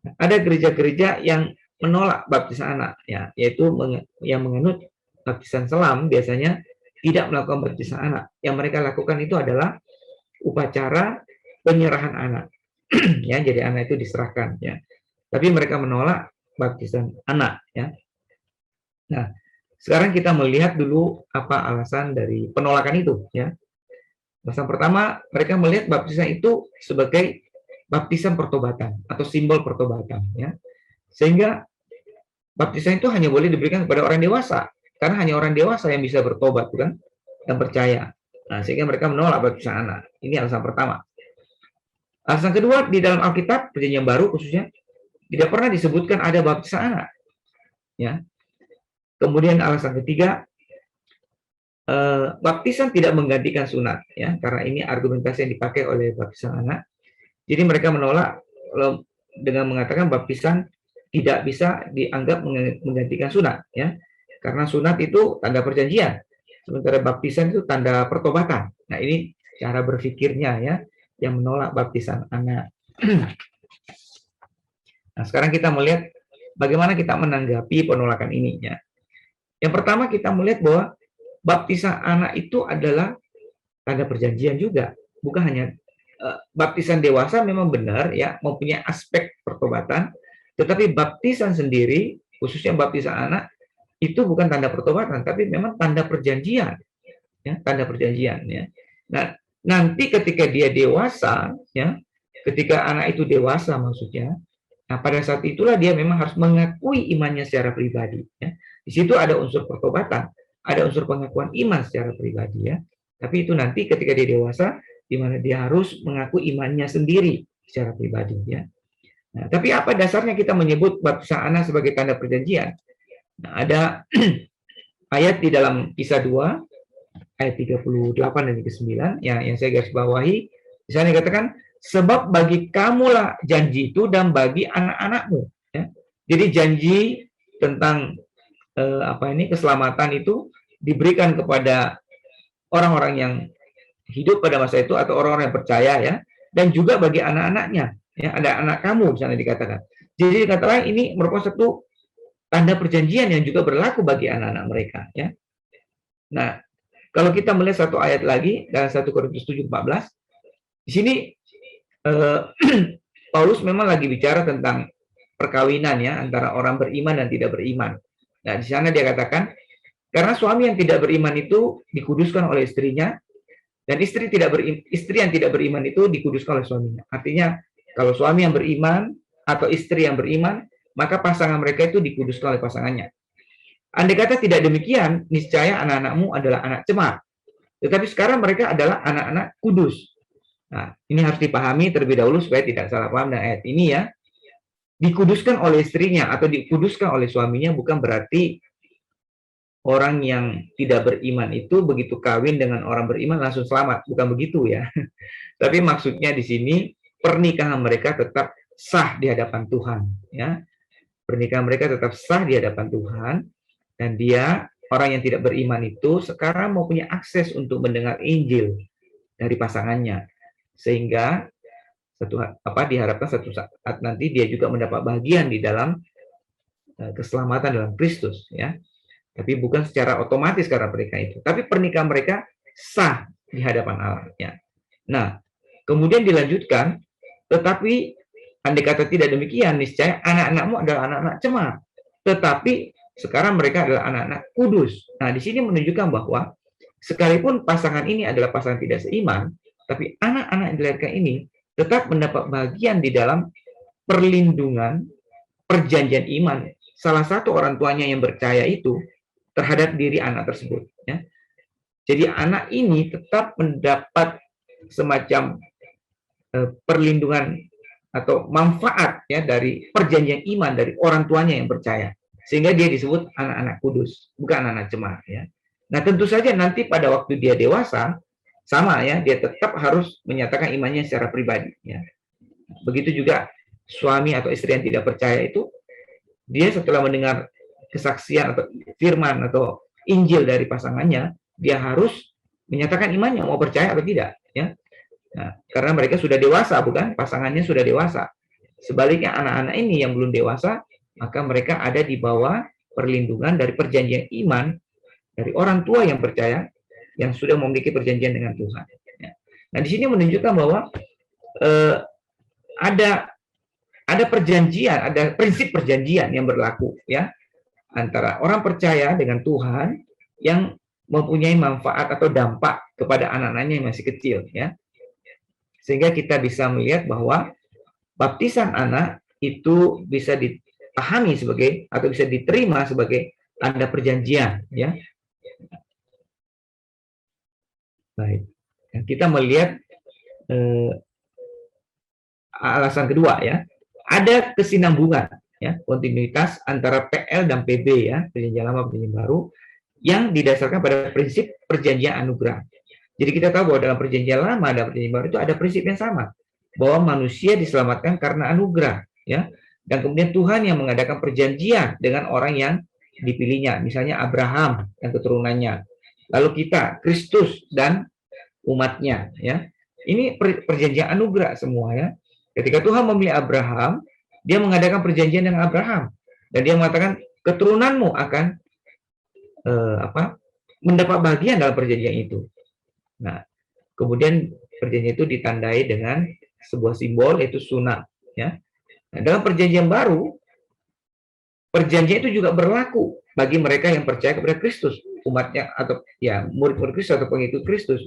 Nah, ada gereja-gereja yang menolak baptisan anak, ya, yaitu yang menganut baptisan selam biasanya tidak melakukan baptisan anak. Yang mereka lakukan itu adalah upacara penyerahan anak. Ya, jadi anak itu diserahkan, ya. Tapi mereka menolak baptisan anak, ya. Nah, sekarang kita melihat dulu apa alasan dari penolakan itu, ya. Alasan pertama, mereka melihat baptisan itu sebagai baptisan pertobatan atau simbol pertobatan, ya. Sehingga baptisan itu hanya boleh diberikan kepada orang dewasa, karena hanya orang dewasa yang bisa bertobat, bukan, dan percaya. Nah, sehingga mereka menolak baptisan anak. Ini alasan pertama. Alasan kedua, di dalam Alkitab Perjanjian Baru khususnya tidak pernah disebutkan ada baptisan anak, ya. Kemudian alasan ketiga, baptisan tidak menggantikan sunat, ya, karena ini argumentasi yang dipakai oleh baptisan anak. Jadi mereka menolak dengan mengatakan baptisan tidak bisa dianggap menggantikan sunat, ya, karena sunat itu tanda perjanjian, sementara baptisan itu tanda pertobatan. Nah, ini cara berpikirnya, ya, yang menolak baptisan anak. Nah, sekarang kita melihat bagaimana kita menanggapi penolakan ini, ya. Yang pertama kita melihat bahwa baptisan anak itu adalah tanda perjanjian juga, bukan hanya baptisan dewasa memang benar, ya, mempunyai aspek pertobatan, tetapi baptisan sendiri, khususnya baptisan anak, itu bukan tanda pertobatan, tapi memang tanda perjanjian, ya, tanda perjanjian, ya. Nah, nanti ketika dia dewasa, ya, ketika anak itu dewasa maksudnya, nah pada saat itulah dia memang harus mengakui imannya secara pribadi, ya. Di situ ada unsur pertobatan, ada unsur pengakuan iman secara pribadi, ya. Tapi itu nanti ketika dia dewasa, di mana dia harus mengaku imannya sendiri secara pribadi, ya. Nah, tapi apa dasarnya kita menyebut baptisan anak sebagai tanda perjanjian? Nah, ada ayat di dalam Kisah 2 ayat 38 dan 39 yang saya garis bawahi. Di sana dikatakan, sebab bagi kamulah janji itu dan bagi anak-anakmu. Ya. Jadi janji tentang keselamatan itu diberikan kepada orang-orang yang hidup pada masa itu atau orang-orang yang percaya, ya, dan juga bagi anak-anaknya. Ya, ada anak kamu di sana dikatakan. Jadi dikatakan ini merupakan satu tanda perjanjian yang juga berlaku bagi anak-anak mereka. Ya. Nah, kalau kita melihat satu ayat lagi dalam 1 Korintus 7:14, di sini Paulus memang lagi bicara tentang perkawinan, ya, antara orang beriman dan tidak beriman. Nah, di sana dia katakan, karena suami yang tidak beriman itu dikuduskan oleh istrinya, dan istri yang tidak beriman itu dikuduskan oleh suaminya. Artinya, kalau suami yang beriman atau istri yang beriman, maka pasangan mereka itu dikuduskan oleh pasangannya. Andai kata tidak demikian, niscaya anak-anakmu adalah anak cemar. Tetapi sekarang mereka adalah anak-anak kudus. Nah, ini harus dipahami terlebih dahulu supaya tidak salah paham dengan ayat ini, ya. Dikuduskan oleh istrinya atau dikuduskan oleh suaminya bukan berarti orang yang tidak beriman itu begitu kawin dengan orang beriman langsung selamat. Bukan begitu, ya. Tapi maksudnya di sini pernikahan mereka tetap sah di hadapan Tuhan, ya. Pernikahan mereka tetap sah di hadapan Tuhan, dan dia, orang yang tidak beriman itu sekarang mau punya akses untuk mendengar Injil dari pasangannya, sehingga diharapkan satu saat nanti dia juga mendapat bagian di dalam keselamatan dalam Kristus, ya. Tapi bukan secara otomatis karena mereka itu, tapi pernikahan mereka sah di hadapan Allah, ya. Nah, kemudian dilanjutkan, tetapi andai kata tidak demikian, niscaya anak-anakmu adalah anak-anak cemar. Tetapi sekarang mereka adalah anak-anak kudus. Nah, di sini menunjukkan bahwa sekalipun pasangan ini adalah pasangan tidak seiman, tapi anak-anak yang dilahirkan ini tetap mendapat bagian di dalam perlindungan perjanjian iman. Salah satu orang tuanya yang percaya itu terhadap diri anak tersebut. Ya. Jadi anak ini tetap mendapat semacam perlindungan atau manfaat, ya, dari perjanjian iman dari orang tuanya yang percaya, sehingga dia disebut anak-anak kudus, bukan anak-anak cemar, ya. Nah, tentu saja nanti pada waktu dia dewasa sama, ya, dia tetap harus menyatakan imannya secara pribadi, ya. Begitu juga suami atau istri yang tidak percaya itu, dia setelah mendengar kesaksian atau firman atau Injil dari pasangannya, dia harus menyatakan imannya mau percaya atau tidak, ya. Nah, karena mereka sudah dewasa, bukan? Pasangannya sudah dewasa. Sebaliknya anak-anak ini yang belum dewasa, maka mereka ada di bawah perlindungan dari perjanjian iman dari orang tua yang percaya, yang sudah memiliki perjanjian dengan Tuhan. Nah, di sini menunjukkan bahwa ada perjanjian, ada prinsip perjanjian yang berlaku, ya, antara orang percaya dengan Tuhan yang mempunyai manfaat atau dampak kepada anak-anaknya yang masih kecil, ya. Sehingga kita bisa melihat bahwa baptisan anak itu bisa dipahami sebagai atau bisa diterima sebagai tanda perjanjian, ya. Baik. Kita melihat alasan kedua, ya. Ada kesinambungan, ya, kontinuitas antara PL dan PB, ya, perjanjian lama perjanjian baru, yang didasarkan pada prinsip perjanjian anugerah. Jadi kita tahu bahwa dalam perjanjian lama dan perjanjian baru itu ada prinsip yang sama, bahwa manusia diselamatkan karena anugerah, ya. Dan kemudian Tuhan yang mengadakan perjanjian dengan orang yang dipilihnya, misalnya Abraham dan keturunannya. Lalu kita, Kristus dan umatnya, ya. Ini perjanjian anugerah semua, ya. Ketika Tuhan memilih Abraham, dia mengadakan perjanjian dengan Abraham, dan dia mengatakan keturunanmu akan mendapat bagian dalam perjanjian itu. Nah, kemudian perjanjian itu ditandai dengan sebuah simbol, yaitu sunat, ya. Nah, dalam perjanjian baru, perjanjian itu juga berlaku bagi mereka yang percaya kepada Kristus, umatnya atau, ya, murid-murid Kristus atau pengikut Kristus,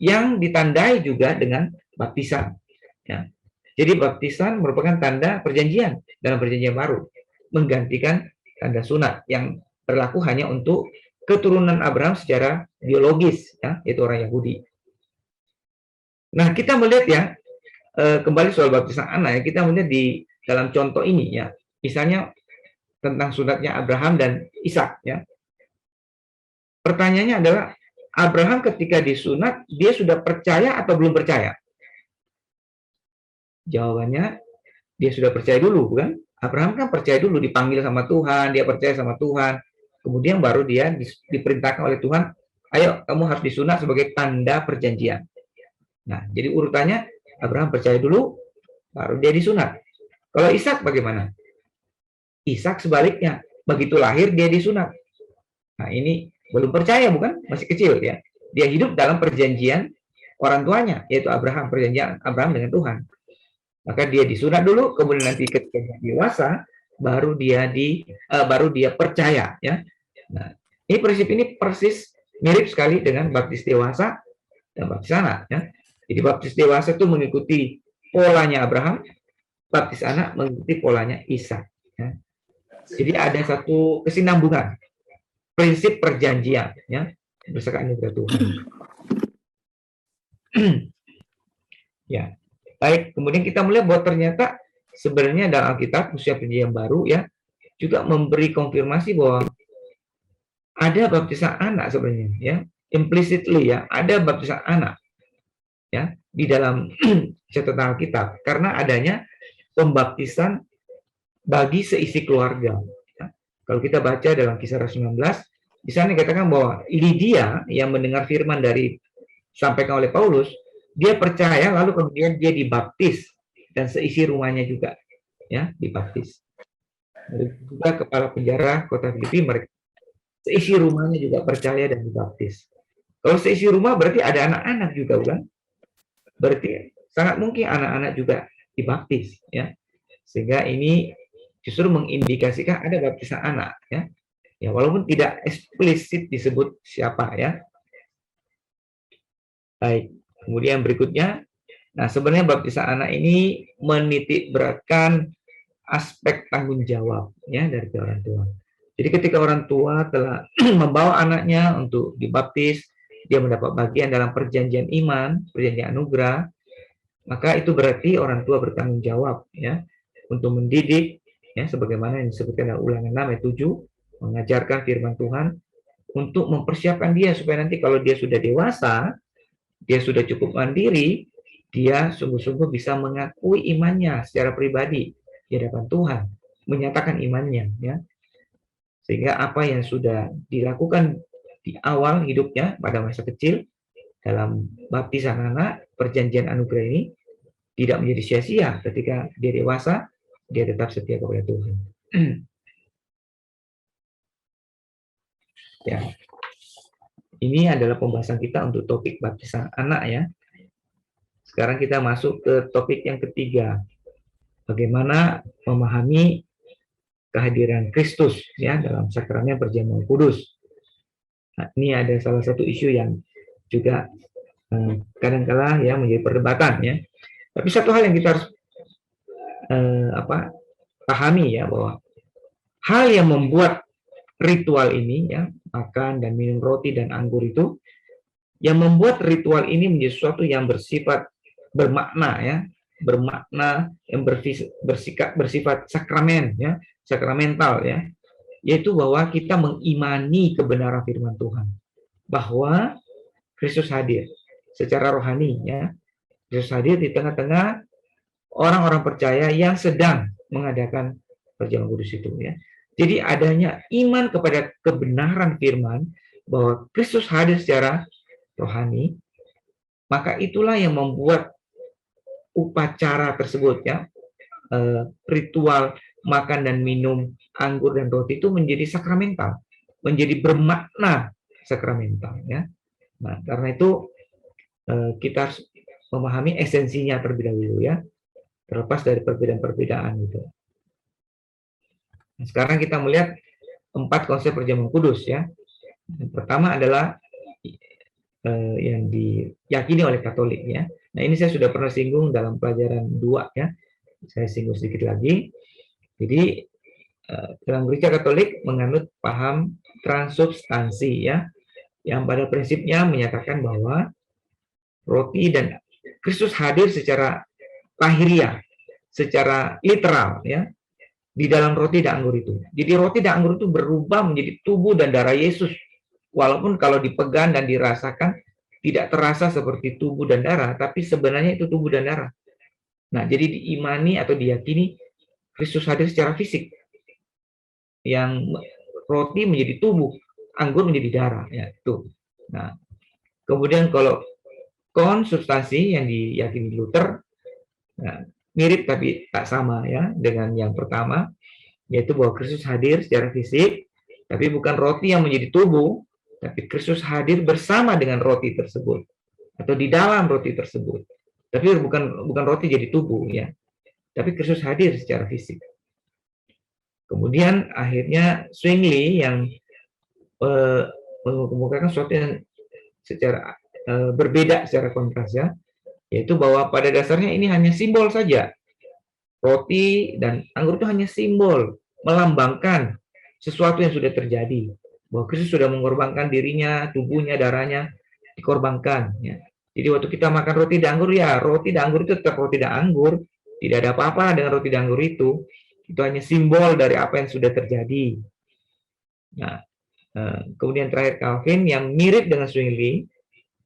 yang ditandai juga dengan baptisan, ya. Jadi baptisan merupakan tanda perjanjian dalam perjanjian baru, menggantikan tanda sunat yang berlaku hanya untuk keturunan Abraham secara biologis, ya, yaitu orang Yahudi. Nah, kita melihat, ya, kembali soal baptisan anak, ya, kita melihat di dalam contoh ini ya. Misalnya tentang sunatnya Abraham dan Ishak ya. Pertanyaannya adalah Abraham ketika disunat dia sudah percaya atau belum percaya? Jawabannya dia sudah percaya dulu, bukan? Abraham kan percaya dulu, dipanggil sama Tuhan, dia percaya sama Tuhan. Kemudian baru dia diperintahkan oleh Tuhan, ayo kamu harus disunat sebagai tanda perjanjian. Nah, jadi urutannya Abraham percaya dulu, baru dia disunat. Kalau Ishak bagaimana? Ishak sebaliknya, begitu lahir dia disunat. Nah, ini belum percaya, bukan? Masih kecil ya. Dia hidup dalam perjanjian orang tuanya, yaitu Abraham, perjanjian Abraham dengan Tuhan. Maka dia disunat dulu, kemudian nanti ketika dewasa baru dia percaya ya. Nah, ini prinsip ini persis mirip sekali dengan baptis dewasa dan baptis anak ya. Jadi baptis dewasa itu mengikuti polanya Abraham, baptis anak mengikuti polanya Ishak ya. Jadi ada satu kesinambungan prinsip perjanjian ya berdasarkan anugerah Tuhan. Ya. Baik, kemudian kita melihat bahwa ternyata sebenarnya dalam Alkitab khususnya perjanjian baru ya juga memberi konfirmasi bahwa ada baptisan anak sebenarnya ya, implicitly ya, ada baptisan anak ya di dalam catatan Alkitab karena adanya pembaptisan bagi seisi keluarga. Ya. Kalau kita baca dalam Kisah Rasul 19, di sana dikatakan bahwa Lydia yang mendengar firman dari sampaikan oleh Paulus, dia percaya lalu kemudian dia dibaptis dan seisi rumahnya juga ya dibaptis. Juga kepala penjara kota Filipi mereka seisi rumahnya juga percaya dan dibaptis. Kalau seisi rumah berarti ada anak-anak juga bukan? Berarti sangat mungkin anak-anak juga dibaptis ya. Sehingga ini justru mengindikasikan ada baptisan anak ya. Ya walaupun tidak eksplisit disebut siapa ya. Baik. Kemudian berikutnya, nah sebenarnya baptisan anak ini menitik beratkan aspek tanggung jawab ya dari orang tua. Jadi ketika orang tua telah membawa anaknya untuk dibaptis, dia mendapat bagian dalam perjanjian iman, perjanjian anugerah, maka itu berarti orang tua bertanggung jawab ya untuk mendidik ya sebagaimana yang disebutkan dalam Ulangan 6 ayat 7, mengajarkan firman Tuhan untuk mempersiapkan dia supaya nanti kalau dia sudah dewasa, dia sudah cukup mandiri, dia sungguh-sungguh bisa mengakui imannya secara pribadi di hadapan Tuhan, menyatakan imannya ya. Sehingga apa yang sudah dilakukan di awal hidupnya pada masa kecil dalam baptisan anak, perjanjian anugerah ini tidak menjadi sia-sia ketika dia dewasa, dia tetap setia kepada Tuhan. Ya. Ini adalah pembahasan kita untuk topik baptisan anak ya. Sekarang kita masuk ke topik yang ketiga. Bagaimana memahami kehadiran Kristus ya dalam sakramen perjamuan kudus. Nah, ini ada salah satu isu yang juga kadang-kala ya menjadi perdebatan ya. Tapi satu hal yang kita harus pahami ya bahwa hal yang membuat ritual ini ya makan dan minum roti dan anggur itu yang membuat ritual ini menjadi sesuatu yang bersifat bermakna ya bermakna yang bersifat sakramen ya sakramental ya yaitu bahwa kita mengimani kebenaran firman Tuhan bahwa Kristus hadir secara rohani ya Kristus hadir di tengah-tengah orang-orang percaya yang sedang mengadakan perjamuan kudus itu ya. Jadi adanya iman kepada kebenaran firman bahwa Kristus hadir secara rohani, maka itulah yang membuat upacara tersebut ya, ritual makan dan minum anggur dan roti itu menjadi sakramental, menjadi bermakna sakramental ya. Nah, karena itu kita harus memahami esensinya terlebih dahulu ya, terlepas dari perbedaan-perbedaan itu. Nah, sekarang kita melihat 4 konsep perjamuan kudus ya. Yang pertama adalah yang diyakini oleh Katolik ya. Nah, ini saya sudah pernah singgung dalam pelajaran 2 ya. Saya singgung sedikit lagi. Jadi dalam gereja Katolik menganut paham transubstansi ya, yang pada prinsipnya menyatakan bahwa roti dan Kristus hadir secara lahiriah, secara literal ya di dalam roti dan anggur itu. Jadi roti dan anggur itu berubah menjadi tubuh dan darah Yesus. Walaupun kalau dipegang dan dirasakan tidak terasa seperti tubuh dan darah, tapi sebenarnya itu tubuh dan darah. Nah, jadi diimani atau diyakini Kristus hadir secara fisik. Yang roti menjadi tubuh, anggur menjadi darah ya itu. Nah, kemudian kalau konsubstansi yang diyakini Luther, nah, mirip tapi tak sama ya dengan yang pertama, yaitu bahwa Kristus hadir secara fisik, tapi bukan roti yang menjadi tubuh, tapi Kristus hadir bersama dengan roti tersebut atau di dalam roti tersebut. Tapi bukan roti jadi tubuh ya, tapi Kristus hadir secara fisik. Kemudian akhirnya Zwingli yang mengemukakan sesuatu yang secara berbeda secara kontras ya, yaitu bahwa pada dasarnya ini hanya simbol saja. Roti dan anggur itu hanya simbol, melambangkan sesuatu yang sudah terjadi. Bahwa Kristus sudah mengorbankan dirinya, tubuhnya, darahnya, dikorbankan. Ya. Jadi waktu kita makan roti dan anggur, ya roti dan anggur itu tetap roti dan anggur. Tidak ada apa-apa dengan roti dan anggur itu. Itu hanya simbol dari apa yang sudah terjadi. Nah, kemudian terakhir Calvin yang mirip dengan Zwingli,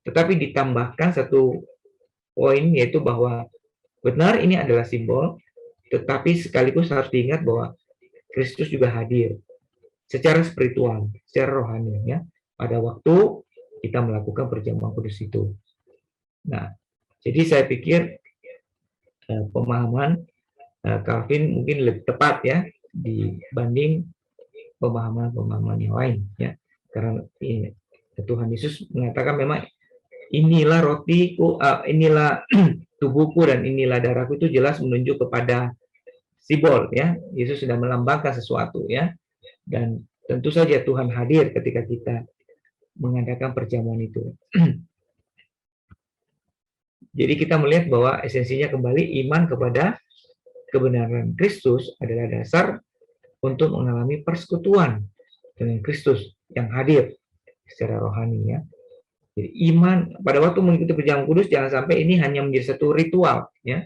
tetapi ditambahkan satu poin, yaitu bahwa benar ini adalah simbol, tetapi sekaligus harus diingat bahwa Kristus juga hadir secara spiritual, secara rohani ya, pada waktu kita melakukan perjamuan kudus itu. Nah, jadi saya pikir pemahaman Calvin mungkin lebih tepat ya dibanding pemahaman-pemahaman yang lain ya, karena Tuhan Yesus mengatakan memang inilah rotiku, inilah tubuhku dan inilah darahku, itu jelas menunjuk kepada simbol ya. Yesus sudah melambangkan sesuatu ya. Dan tentu saja Tuhan hadir ketika kita mengadakan perjamuan itu. Jadi kita melihat bahwa esensinya kembali iman kepada kebenaran Kristus adalah dasar untuk mengalami persekutuan dengan Kristus yang hadir secara rohani ya. Jadi iman pada waktu mengikuti perjamuan kudus jangan sampai ini hanya menjadi satu ritual ya.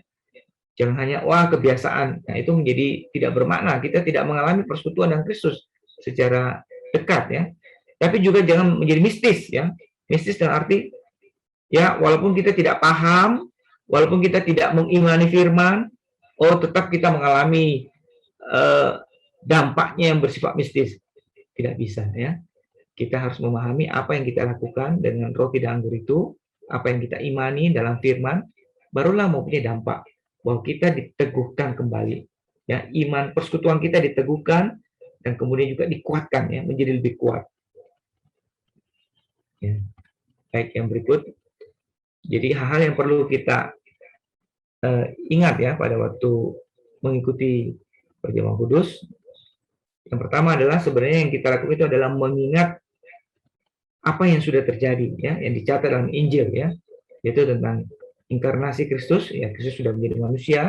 Jangan hanya kebiasaan. Nah, itu menjadi tidak bermakna. Kita tidak mengalami persekutuan dengan Kristus secara dekat ya. Tapi juga jangan menjadi mistis ya. Mistis dalam arti ya walaupun kita tidak paham, walaupun kita tidak mengimani firman, tetap kita mengalami dampaknya yang bersifat mistis. Tidak bisa ya. Kita harus memahami apa yang kita lakukan dengan roti dan anggur itu, apa yang kita imani dalam firman, barulah mempunyai dampak bahwa kita diteguhkan kembali. Ya, iman persekutuan kita diteguhkan dan kemudian juga dikuatkan ya, menjadi lebih kuat. Ya. Baik, yang berikut. Jadi hal-hal yang perlu kita ingat ya pada waktu mengikuti perjamuan kudus. Yang pertama adalah sebenarnya yang kita lakukan itu adalah mengingat apa yang sudah terjadi ya, yang dicatat dalam Injil ya, yaitu tentang inkarnasi Kristus ya, Kristus sudah menjadi manusia,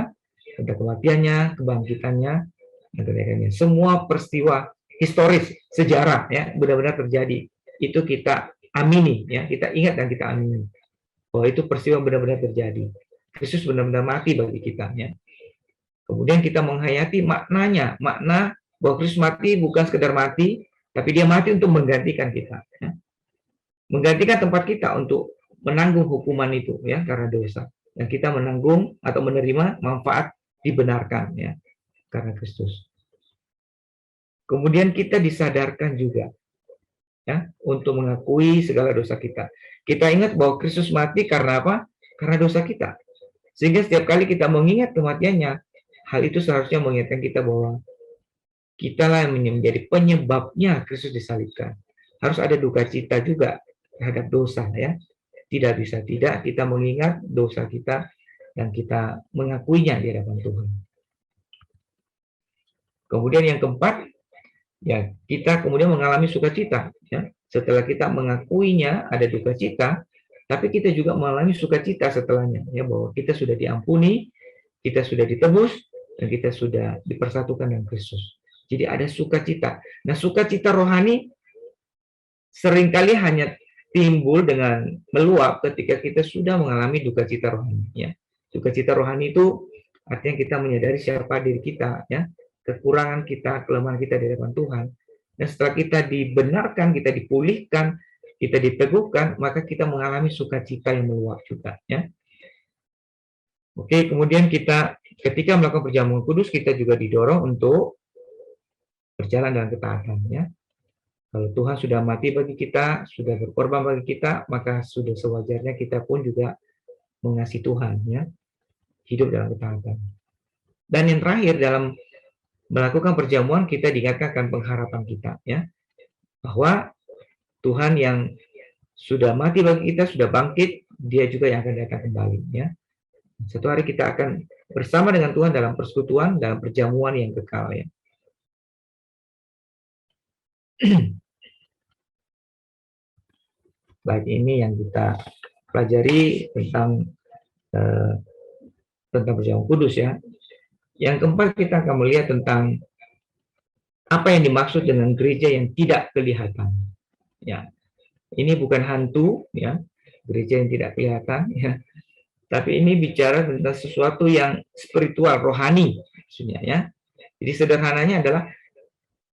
tentang kematiannya, kebangkitannya, dan kenaikannya. Semua peristiwa historis sejarah ya benar-benar terjadi. Itu kita amini ya, kita ingat dan kita amini bahwa itu peristiwa benar-benar terjadi. Kristus benar-benar mati bagi kita ya. Kemudian kita menghayati maknanya, makna bahwa Kristus mati bukan sekedar mati, tapi dia mati untuk menggantikan kita ya. Menggantikan tempat kita untuk menanggung hukuman itu ya karena dosa, dan kita menanggung atau menerima manfaat dibenarkan ya karena Kristus. Kemudian kita disadarkan juga ya untuk mengakui segala dosa kita. Kita ingat bahwa Kristus mati karena apa? Karena dosa kita. Sehingga setiap kali kita mengingat kematiannya, hal itu seharusnya mengingatkan kita bahwa kitalah yang menjadi penyebabnya Kristus disalibkan. Harus ada duka cita juga terhadap dosa ya. Tidak bisa tidak kita mengingat dosa kita dan kita mengakuinya di hadapan Tuhan. Kemudian yang keempat, ya kita kemudian mengalami sukacita ya. Setelah kita mengakuinya ada duka cita, tapi kita juga mengalami sukacita setelahnya ya, bahwa kita sudah diampuni, kita sudah ditebus, dan kita sudah dipersatukan dengan Kristus. Jadi ada sukacita. Nah, sukacita rohani seringkali hanya timbul dengan meluap ketika kita sudah mengalami duka cita rohani ya. Duka cita rohani itu Artinya kita menyadari siapa diri kita, ya, kekurangan kita, kelemahan kita di hadapan Tuhan. Dan setelah kita dibenarkan, kita dipulihkan, kita diteguhkan, maka kita mengalami sukacita yang meluap juga, ya. Oke, kemudian kita ketika melakukan perjamuan kudus, kita juga didorong untuk berjalan dalam ketaatan, ya. Kalau Tuhan sudah mati bagi kita, sudah berkorban bagi kita, maka sudah sewajarnya kita pun juga mengasihi Tuhan, ya, hidup dalam ketaatan. Dan yang terakhir, dalam melakukan perjamuan, kita diingatkan pengharapan kita, ya, bahwa Tuhan yang sudah mati bagi kita, sudah bangkit, Dia juga yang akan datang kembali, ya. Satu hari kita akan bersama dengan Tuhan dalam persekutuan, dalam perjamuan yang kekal, ya. Baik, ini yang kita pelajari tentang perjamuan kudus, ya. Yang keempat, kita akan melihat tentang apa yang dimaksud dengan gereja yang tidak kelihatan, ya. Ini bukan hantu, ya, gereja yang tidak kelihatan, ya. Tapi ini bicara tentang sesuatu yang spiritual, rohani, maksudnya, ya. Jadi sederhananya adalah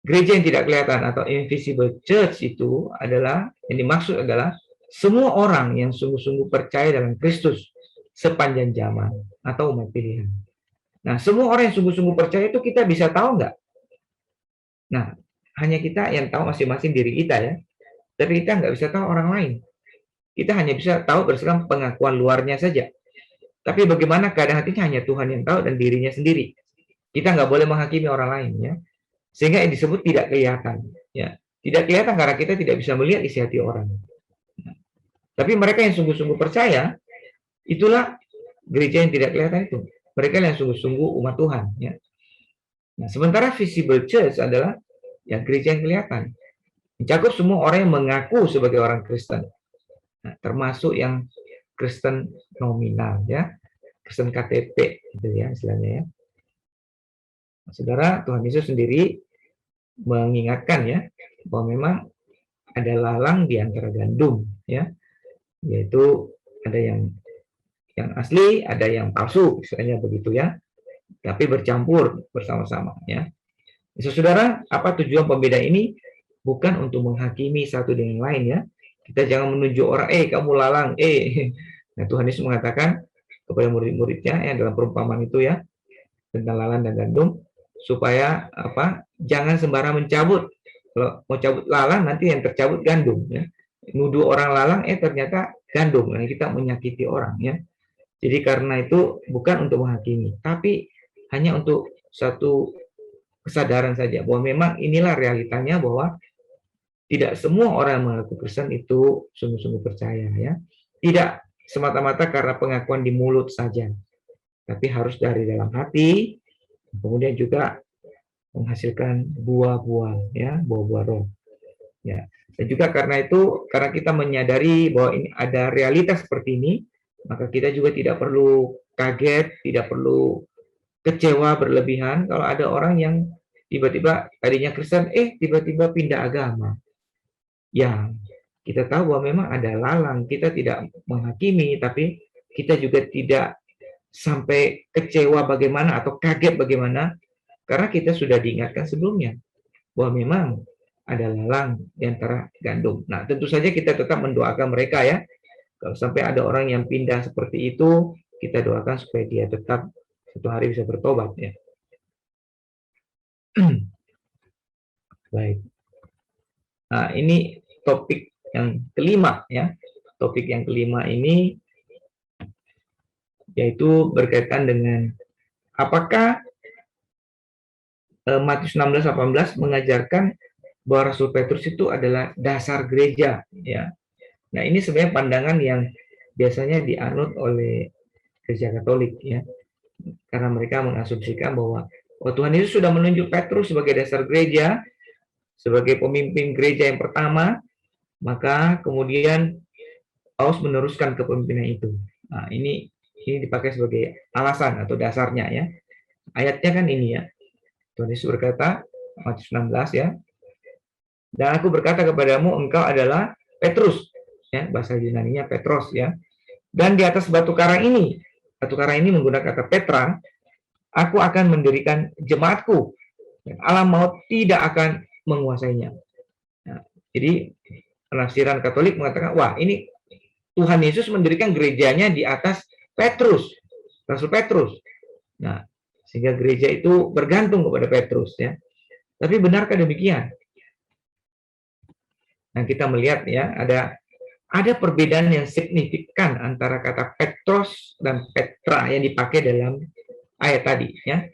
gereja yang tidak kelihatan atau invisible church itu adalah, yang dimaksud adalah semua orang yang sungguh-sungguh percaya dalam Kristus sepanjang zaman atau umat pilihan. Nah, semua orang yang sungguh-sungguh percaya itu kita bisa tahu nggak? Nah, hanya kita yang tahu masing-masing diri kita, ya. Tapi kita nggak bisa tahu orang lain. Kita hanya bisa tahu berdasarkan pengakuan luarnya saja. Tapi bagaimana keadaan hatinya hanya Tuhan yang tahu dan dirinya sendiri. Kita nggak boleh menghakimi orang lain, ya. Sehingga yang disebut tidak kelihatan, ya. Tidak kelihatan karena kita tidak bisa melihat isi hati orang. Tapi mereka yang sungguh-sungguh percaya, itulah gereja yang tidak kelihatan itu. Mereka yang sungguh-sungguh umat Tuhan, ya. Nah, sementara visible church adalah ya gereja yang kelihatan. Mencakup semua orang yang mengaku sebagai orang Kristen. Nah, termasuk yang Kristen nominal, ya. Kristen KTP, gitu ya istilahnya, ya. Saudara, Tuhan Yesus sendiri mengingatkan, ya, bahwa memang ada lalang di antara gandum, ya, yaitu ada yang asli, ada yang palsu, istilahnya begitu, ya, tapi bercampur bersama-sama, ya. Saudara, apa tujuan pembeda ini? Bukan untuk menghakimi satu dengan yang lain, ya. Kita jangan menunjuk orang, kamu lalang, Nah, Tuhan Yesus mengatakan kepada murid-muridnya yang dalam perumpamaan itu, ya, tentang lalang dan gandum, supaya apa? Jangan sembarang mencabut. Kalau mau cabut lalang, nanti yang tercabut gandum, ya. Nuduh orang lalang, ternyata gandum. Nah, kita menyakiti orang, ya. Jadi karena itu bukan untuk menghakimi, tapi hanya untuk satu kesadaran saja bahwa memang inilah realitanya, bahwa tidak semua orang yang mengaku Kristen itu sungguh-sungguh percaya, ya. Tidak semata-mata karena pengakuan di mulut saja, tapi harus dari dalam hati. Kemudian juga menghasilkan buah-buah, ya, buah-buah roh, ya. Dan juga karena itu, karena kita menyadari bahwa ini ada realitas seperti ini, maka kita juga tidak perlu kaget, tidak perlu kecewa berlebihan kalau ada orang yang tiba-tiba tadinya Kristen, tiba-tiba pindah agama. Ya, kita tahu bahwa memang ada lalang, kita tidak menghakimi, tapi kita juga tidak sampai kecewa bagaimana atau kaget bagaimana, karena kita sudah diingatkan sebelumnya bahwa memang ada lalang di antara gandum. Nah, tentu saja kita tetap mendoakan mereka, ya. Kalau sampai ada orang yang pindah seperti itu, kita doakan supaya dia tetap suatu hari bisa bertobat, ya. Baik. Nah, ini topik yang kelima, ya. Topik yang kelima ini yaitu berkaitan dengan apakah Matius 16:18 mengajarkan bahwa Rasul Petrus itu adalah dasar gereja, ya. Nah, ini sebenarnya pandangan yang biasanya dianut oleh gereja Katolik, ya. Karena mereka mengasumsikan bahwa Tuhan Yesus sudah menunjuk Petrus sebagai dasar gereja, sebagai pemimpin gereja yang pertama, maka kemudian Paulus meneruskan kepemimpinan itu. Nah, ini dipakai sebagai alasan atau dasarnya, ya. Ayatnya kan ini, ya. Tuhan Yesus berkata, Matius 16, ya. Dan aku berkata kepadamu, engkau adalah Petrus, ya, bahasa Yunaninya Petros, ya. Dan di atas batu karang ini menggunakan kata Petra, Aku akan mendirikan jemaatku, dan alam maut tidak akan menguasainya. Nah, jadi penafsiran Katolik mengatakan, wah ini Tuhan Yesus mendirikan gerejanya di atas Petrus, Rasul Petrus. Nah, sehingga gereja itu bergantung kepada Petrus, ya. Tapi benarkah demikian? Nah, kita melihat ya, ada perbedaan yang signifikan antara kata Petros dan Petra yang dipakai dalam ayat tadi, ya.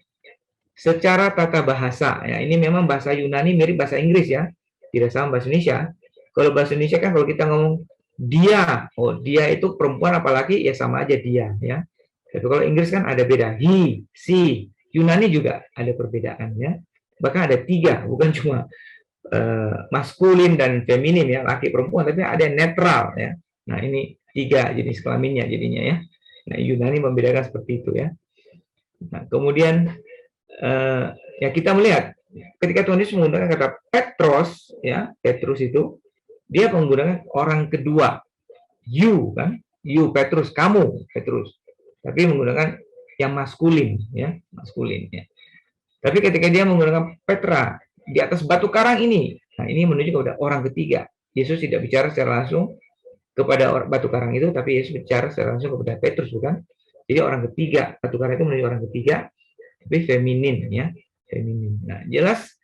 Secara tata bahasa, ya, ini memang bahasa Yunani mirip bahasa Inggris, ya, tidak sama bahasa Indonesia. Kalau bahasa Indonesia kan kalau kita ngomong dia, oh dia itu perempuan apalagi ya sama aja dia, ya. Tapi kalau Inggris kan ada beda, he, she. Yunani juga ada perbedaannya. Bahkan ada 3, bukan cuma maskulin dan feminin, ya, laki perempuan, tapi ada netral, ya. Nah, ini 3 jenis kelaminnya jadinya, ya. Nah, Yunani membedakan seperti itu, ya. Nah, kemudian ya kita melihat ketika Tuhan Yesus menggunakan kata Petros, ya, Petrus itu dia menggunakan orang kedua, you, kan, you Petrus, kamu Petrus, tapi menggunakan yang maskulin, ya, maskulin, ya. Tapi ketika dia menggunakan Petra di atas batu karang ini, nah ini menunjuk kepada orang ketiga. Yesus tidak bicara secara langsung kepada batu karang itu, tapi Yesus bicara secara langsung kepada Petrus, bukan? Jadi orang ketiga, batu karang itu menunjuk orang ketiga, tapi feminin, ya, feminin. Nah, jelas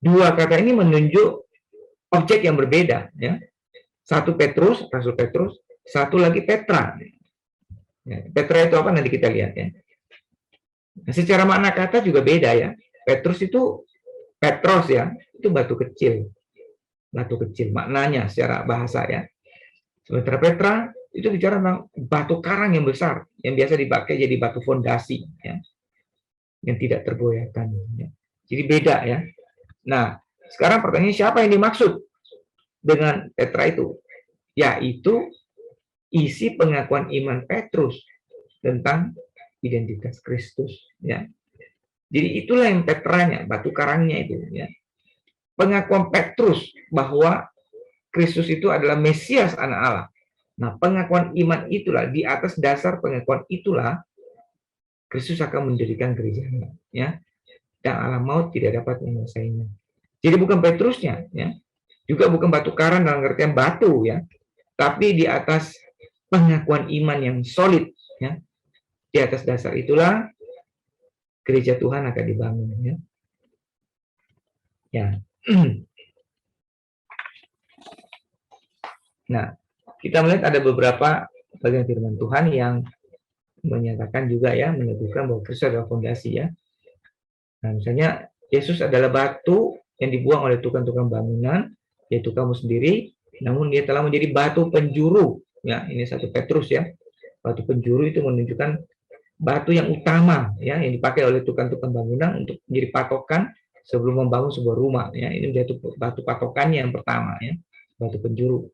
dua kata ini menunjuk objek yang berbeda, ya. Satu Petrus, Rasul Petrus, satu lagi Petra. Ya, Petra itu apa nanti kita lihat, ya. Nah, secara makna kata juga beda, ya. Petrus itu Petros, ya, itu batu kecil. Batu kecil maknanya secara bahasa, ya. Sementara Petra itu bicara tentang batu karang yang besar yang biasa dipakai jadi batu fondasi, ya, yang tidak tergoyahkan, ya. Jadi beda, ya. Nah, sekarang pertanyaannya siapa yang dimaksud dengan Petra itu? Yaitu isi pengakuan iman Petrus tentang identitas Kristus, ya. Jadi itulah yang Petranya, batu karangnya itu, ya. Pengakuan Petrus bahwa Kristus itu adalah Mesias anak Allah. Nah, pengakuan iman itulah, di atas dasar pengakuan itulah Kristus akan mendirikan gerejanya, ya. Dan alam maut tidak dapat menguasainya. Jadi bukan Petrusnya, ya. Juga bukan batu karang dalam artian batu, ya. Tapi di atas pengakuan iman yang solid, ya. Di atas dasar itulah gereja Tuhan akan dibangun, ya. Ya. Nah, kita melihat ada beberapa bagian firman Tuhan yang menyatakan juga, ya, menyebutkan bahwa Kristus adalah fondasi, ya. Nah, misalnya Yesus adalah batu yang dibuang oleh tukang-tukang bangunan, yaitu kamu sendiri, namun dia telah menjadi batu penjuru, ya. Ini 1 Petrus, ya. Batu penjuru itu menunjukkan batu yang utama, ya, yang dipakai oleh tukang-tukang bangunan untuk menjadi patokan sebelum membangun sebuah rumah, ya. Ini menjadi batu patokannya yang pertama, ya, batu penjuru.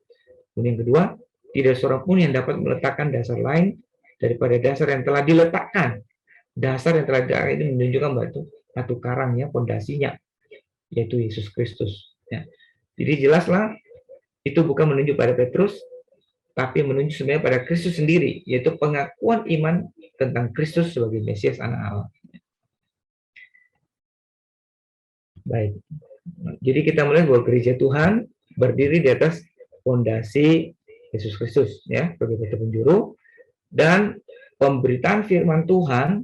Kemudian yang kedua, tidak seorang pun yang dapat meletakkan dasar lain daripada dasar yang telah diletakkan. Dasar yang telah diletakkan itu menunjukkan batu karang, ya, pondasinya, yaitu Yesus Kristus, ya. Jadi jelaslah itu bukan menunjuk pada Petrus, tapi menunjuk sebenarnya pada Kristus sendiri, yaitu pengakuan iman tentang Kristus sebagai Mesias anak Allah. Baik. Jadi kita melihat bahwa gereja Tuhan berdiri di atas fondasi Yesus Kristus, ya, sebagai batu penjuru, dan pemberitaan firman Tuhan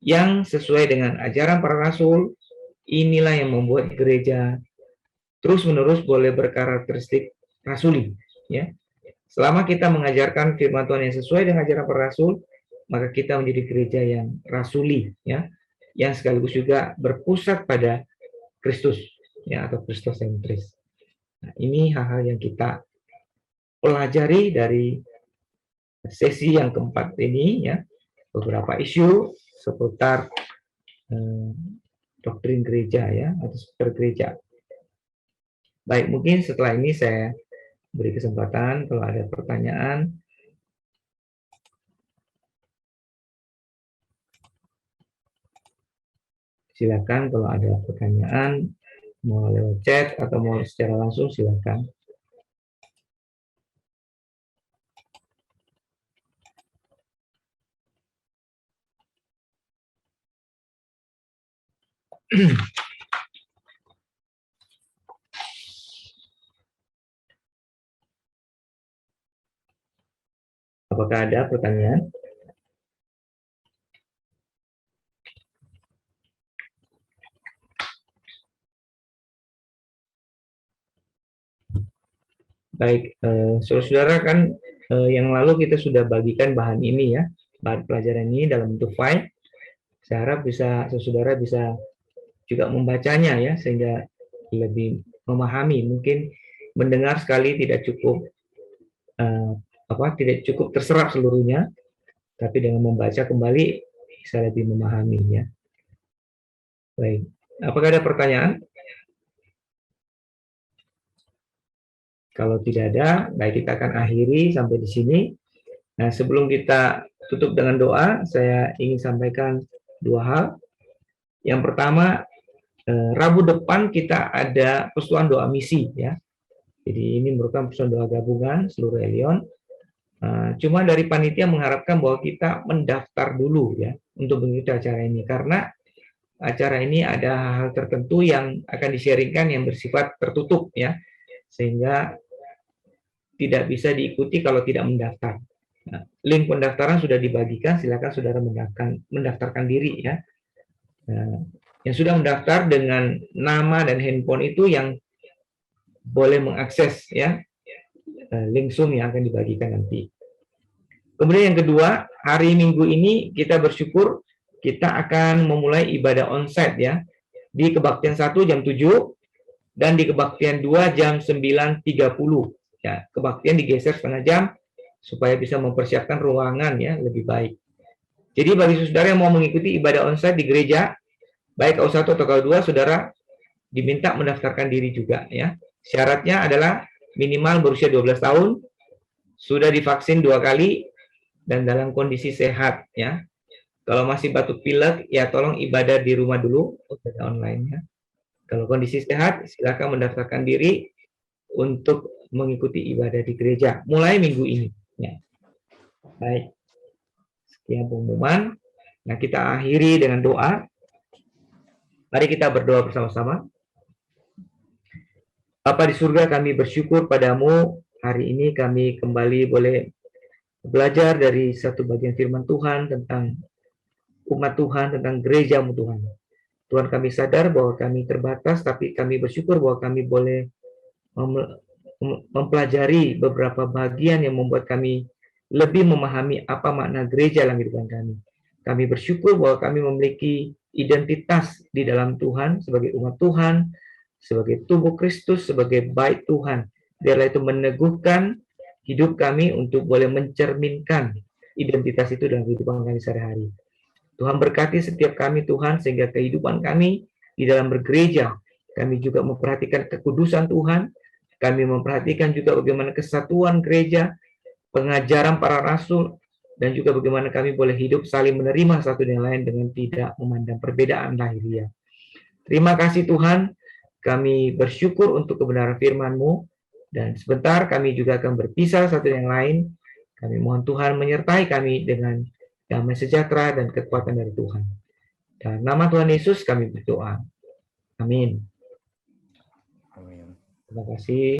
yang sesuai dengan ajaran para rasul, inilah yang membuat gereja terus-menerus boleh berkarakteristik rasuli, ya. Selama kita mengajarkan firman Tuhan yang sesuai dengan ajaran para rasul, maka kita menjadi gereja yang rasuli, ya, yang sekaligus juga berpusat pada Kristus, ya, atau Kristosentris. Nah, ini hal-hal yang kita pelajari dari sesi yang keempat ini, ya, beberapa isu seputar doktrin gereja, ya, atau seputar gereja. Baik, mungkin setelah ini saya beri kesempatan kalau ada pertanyaan. Silakan kalau ada pertanyaan, mau lewat chat atau mau secara langsung, silakan. Apakah ada pertanyaan? Baik, saudara-saudara, kan yang lalu kita sudah bagikan bahan ini ya, bahan pelajaran ini dalam bentuk file. Saya harap saudara bisa juga membacanya ya, sehingga lebih memahami. Mungkin mendengar sekali tidak cukup tidak cukup terserap seluruhnya, tapi dengan membaca kembali bisa lebih memahaminya. Baik, apakah ada pertanyaan? Kalau tidak ada, baik, kita akan akhiri sampai di sini. Nah, sebelum kita tutup dengan doa, saya ingin sampaikan dua hal. Yang pertama, Rabu depan kita ada persekutuan doa misi ya. Jadi ini merupakan persekutuan doa gabungan seluruh Elion. Cuma dari panitia mengharapkan bahwa kita mendaftar dulu ya untuk mengikuti acara ini, karena acara ini ada hal tertentu yang akan di-sharingkan yang bersifat tertutup ya, sehingga tidak bisa diikuti kalau tidak mendaftar. Nah, link pendaftaran sudah dibagikan, silakan saudara mendaftarkan diri ya. Nah, yang sudah mendaftar dengan nama dan handphone itu yang boleh mengakses ya link Zoom yang akan dibagikan nanti. Kemudian yang kedua, hari Minggu ini kita bersyukur kita akan memulai ibadah onsite ya, di kebaktian 1 jam 7 dan di kebaktian 2 jam 9.30 ya. Kebaktian digeser setengah jam supaya bisa mempersiapkan ruangan ya lebih baik. Jadi bagi saudara yang mau mengikuti ibadah onsite di gereja, baik KU1 atau KU2, saudara diminta mendaftarkan diri juga ya. Syaratnya adalah minimal berusia 12 tahun, sudah divaksin 2 kali, dan dalam kondisi sehat ya. Kalau masih batuk pilek, ya tolong ibadah di rumah dulu, ibadah online ya. Kalau kondisi sehat, silakan mendaftarkan diri untuk mengikuti ibadah di gereja mulai minggu ini ya. Baik, sekian pengumuman. Nah, kita akhiri dengan doa. Mari kita berdoa bersama-sama. Bapa di surga, kami bersyukur padamu, hari ini kami kembali boleh belajar dari satu bagian firman Tuhan tentang umat Tuhan, tentang gereja-Mu Tuhan. Tuhan, kami sadar bahwa kami terbatas, tapi kami bersyukur bahwa kami boleh mempelajari beberapa bagian yang membuat kami lebih memahami apa makna gereja dalam kehidupan kami. Kami bersyukur bahwa kami memiliki identitas di dalam Tuhan sebagai umat Tuhan, sebagai tubuh Kristus, sebagai bait Tuhan. Biarlah itu meneguhkan hidup kami untuk boleh mencerminkan identitas itu dalam kehidupan kami sehari-hari. Tuhan berkati setiap kami Tuhan, sehingga kehidupan kami di dalam bergereja, kami juga memperhatikan kekudusan Tuhan, kami memperhatikan juga bagaimana kesatuan gereja, pengajaran para rasul, dan juga bagaimana kami boleh hidup saling menerima satu dan lain dengan tidak memandang perbedaan lahiriah. Terima kasih Tuhan, kami bersyukur untuk kebenaran firman-Mu, dan sebentar kami juga akan berpisah satu yang lain. Kami mohon Tuhan menyertai kami dengan damai sejahtera dan kekuatan dari Tuhan. Dalam nama Tuhan Yesus kami berdoa. Amin. Terima kasih.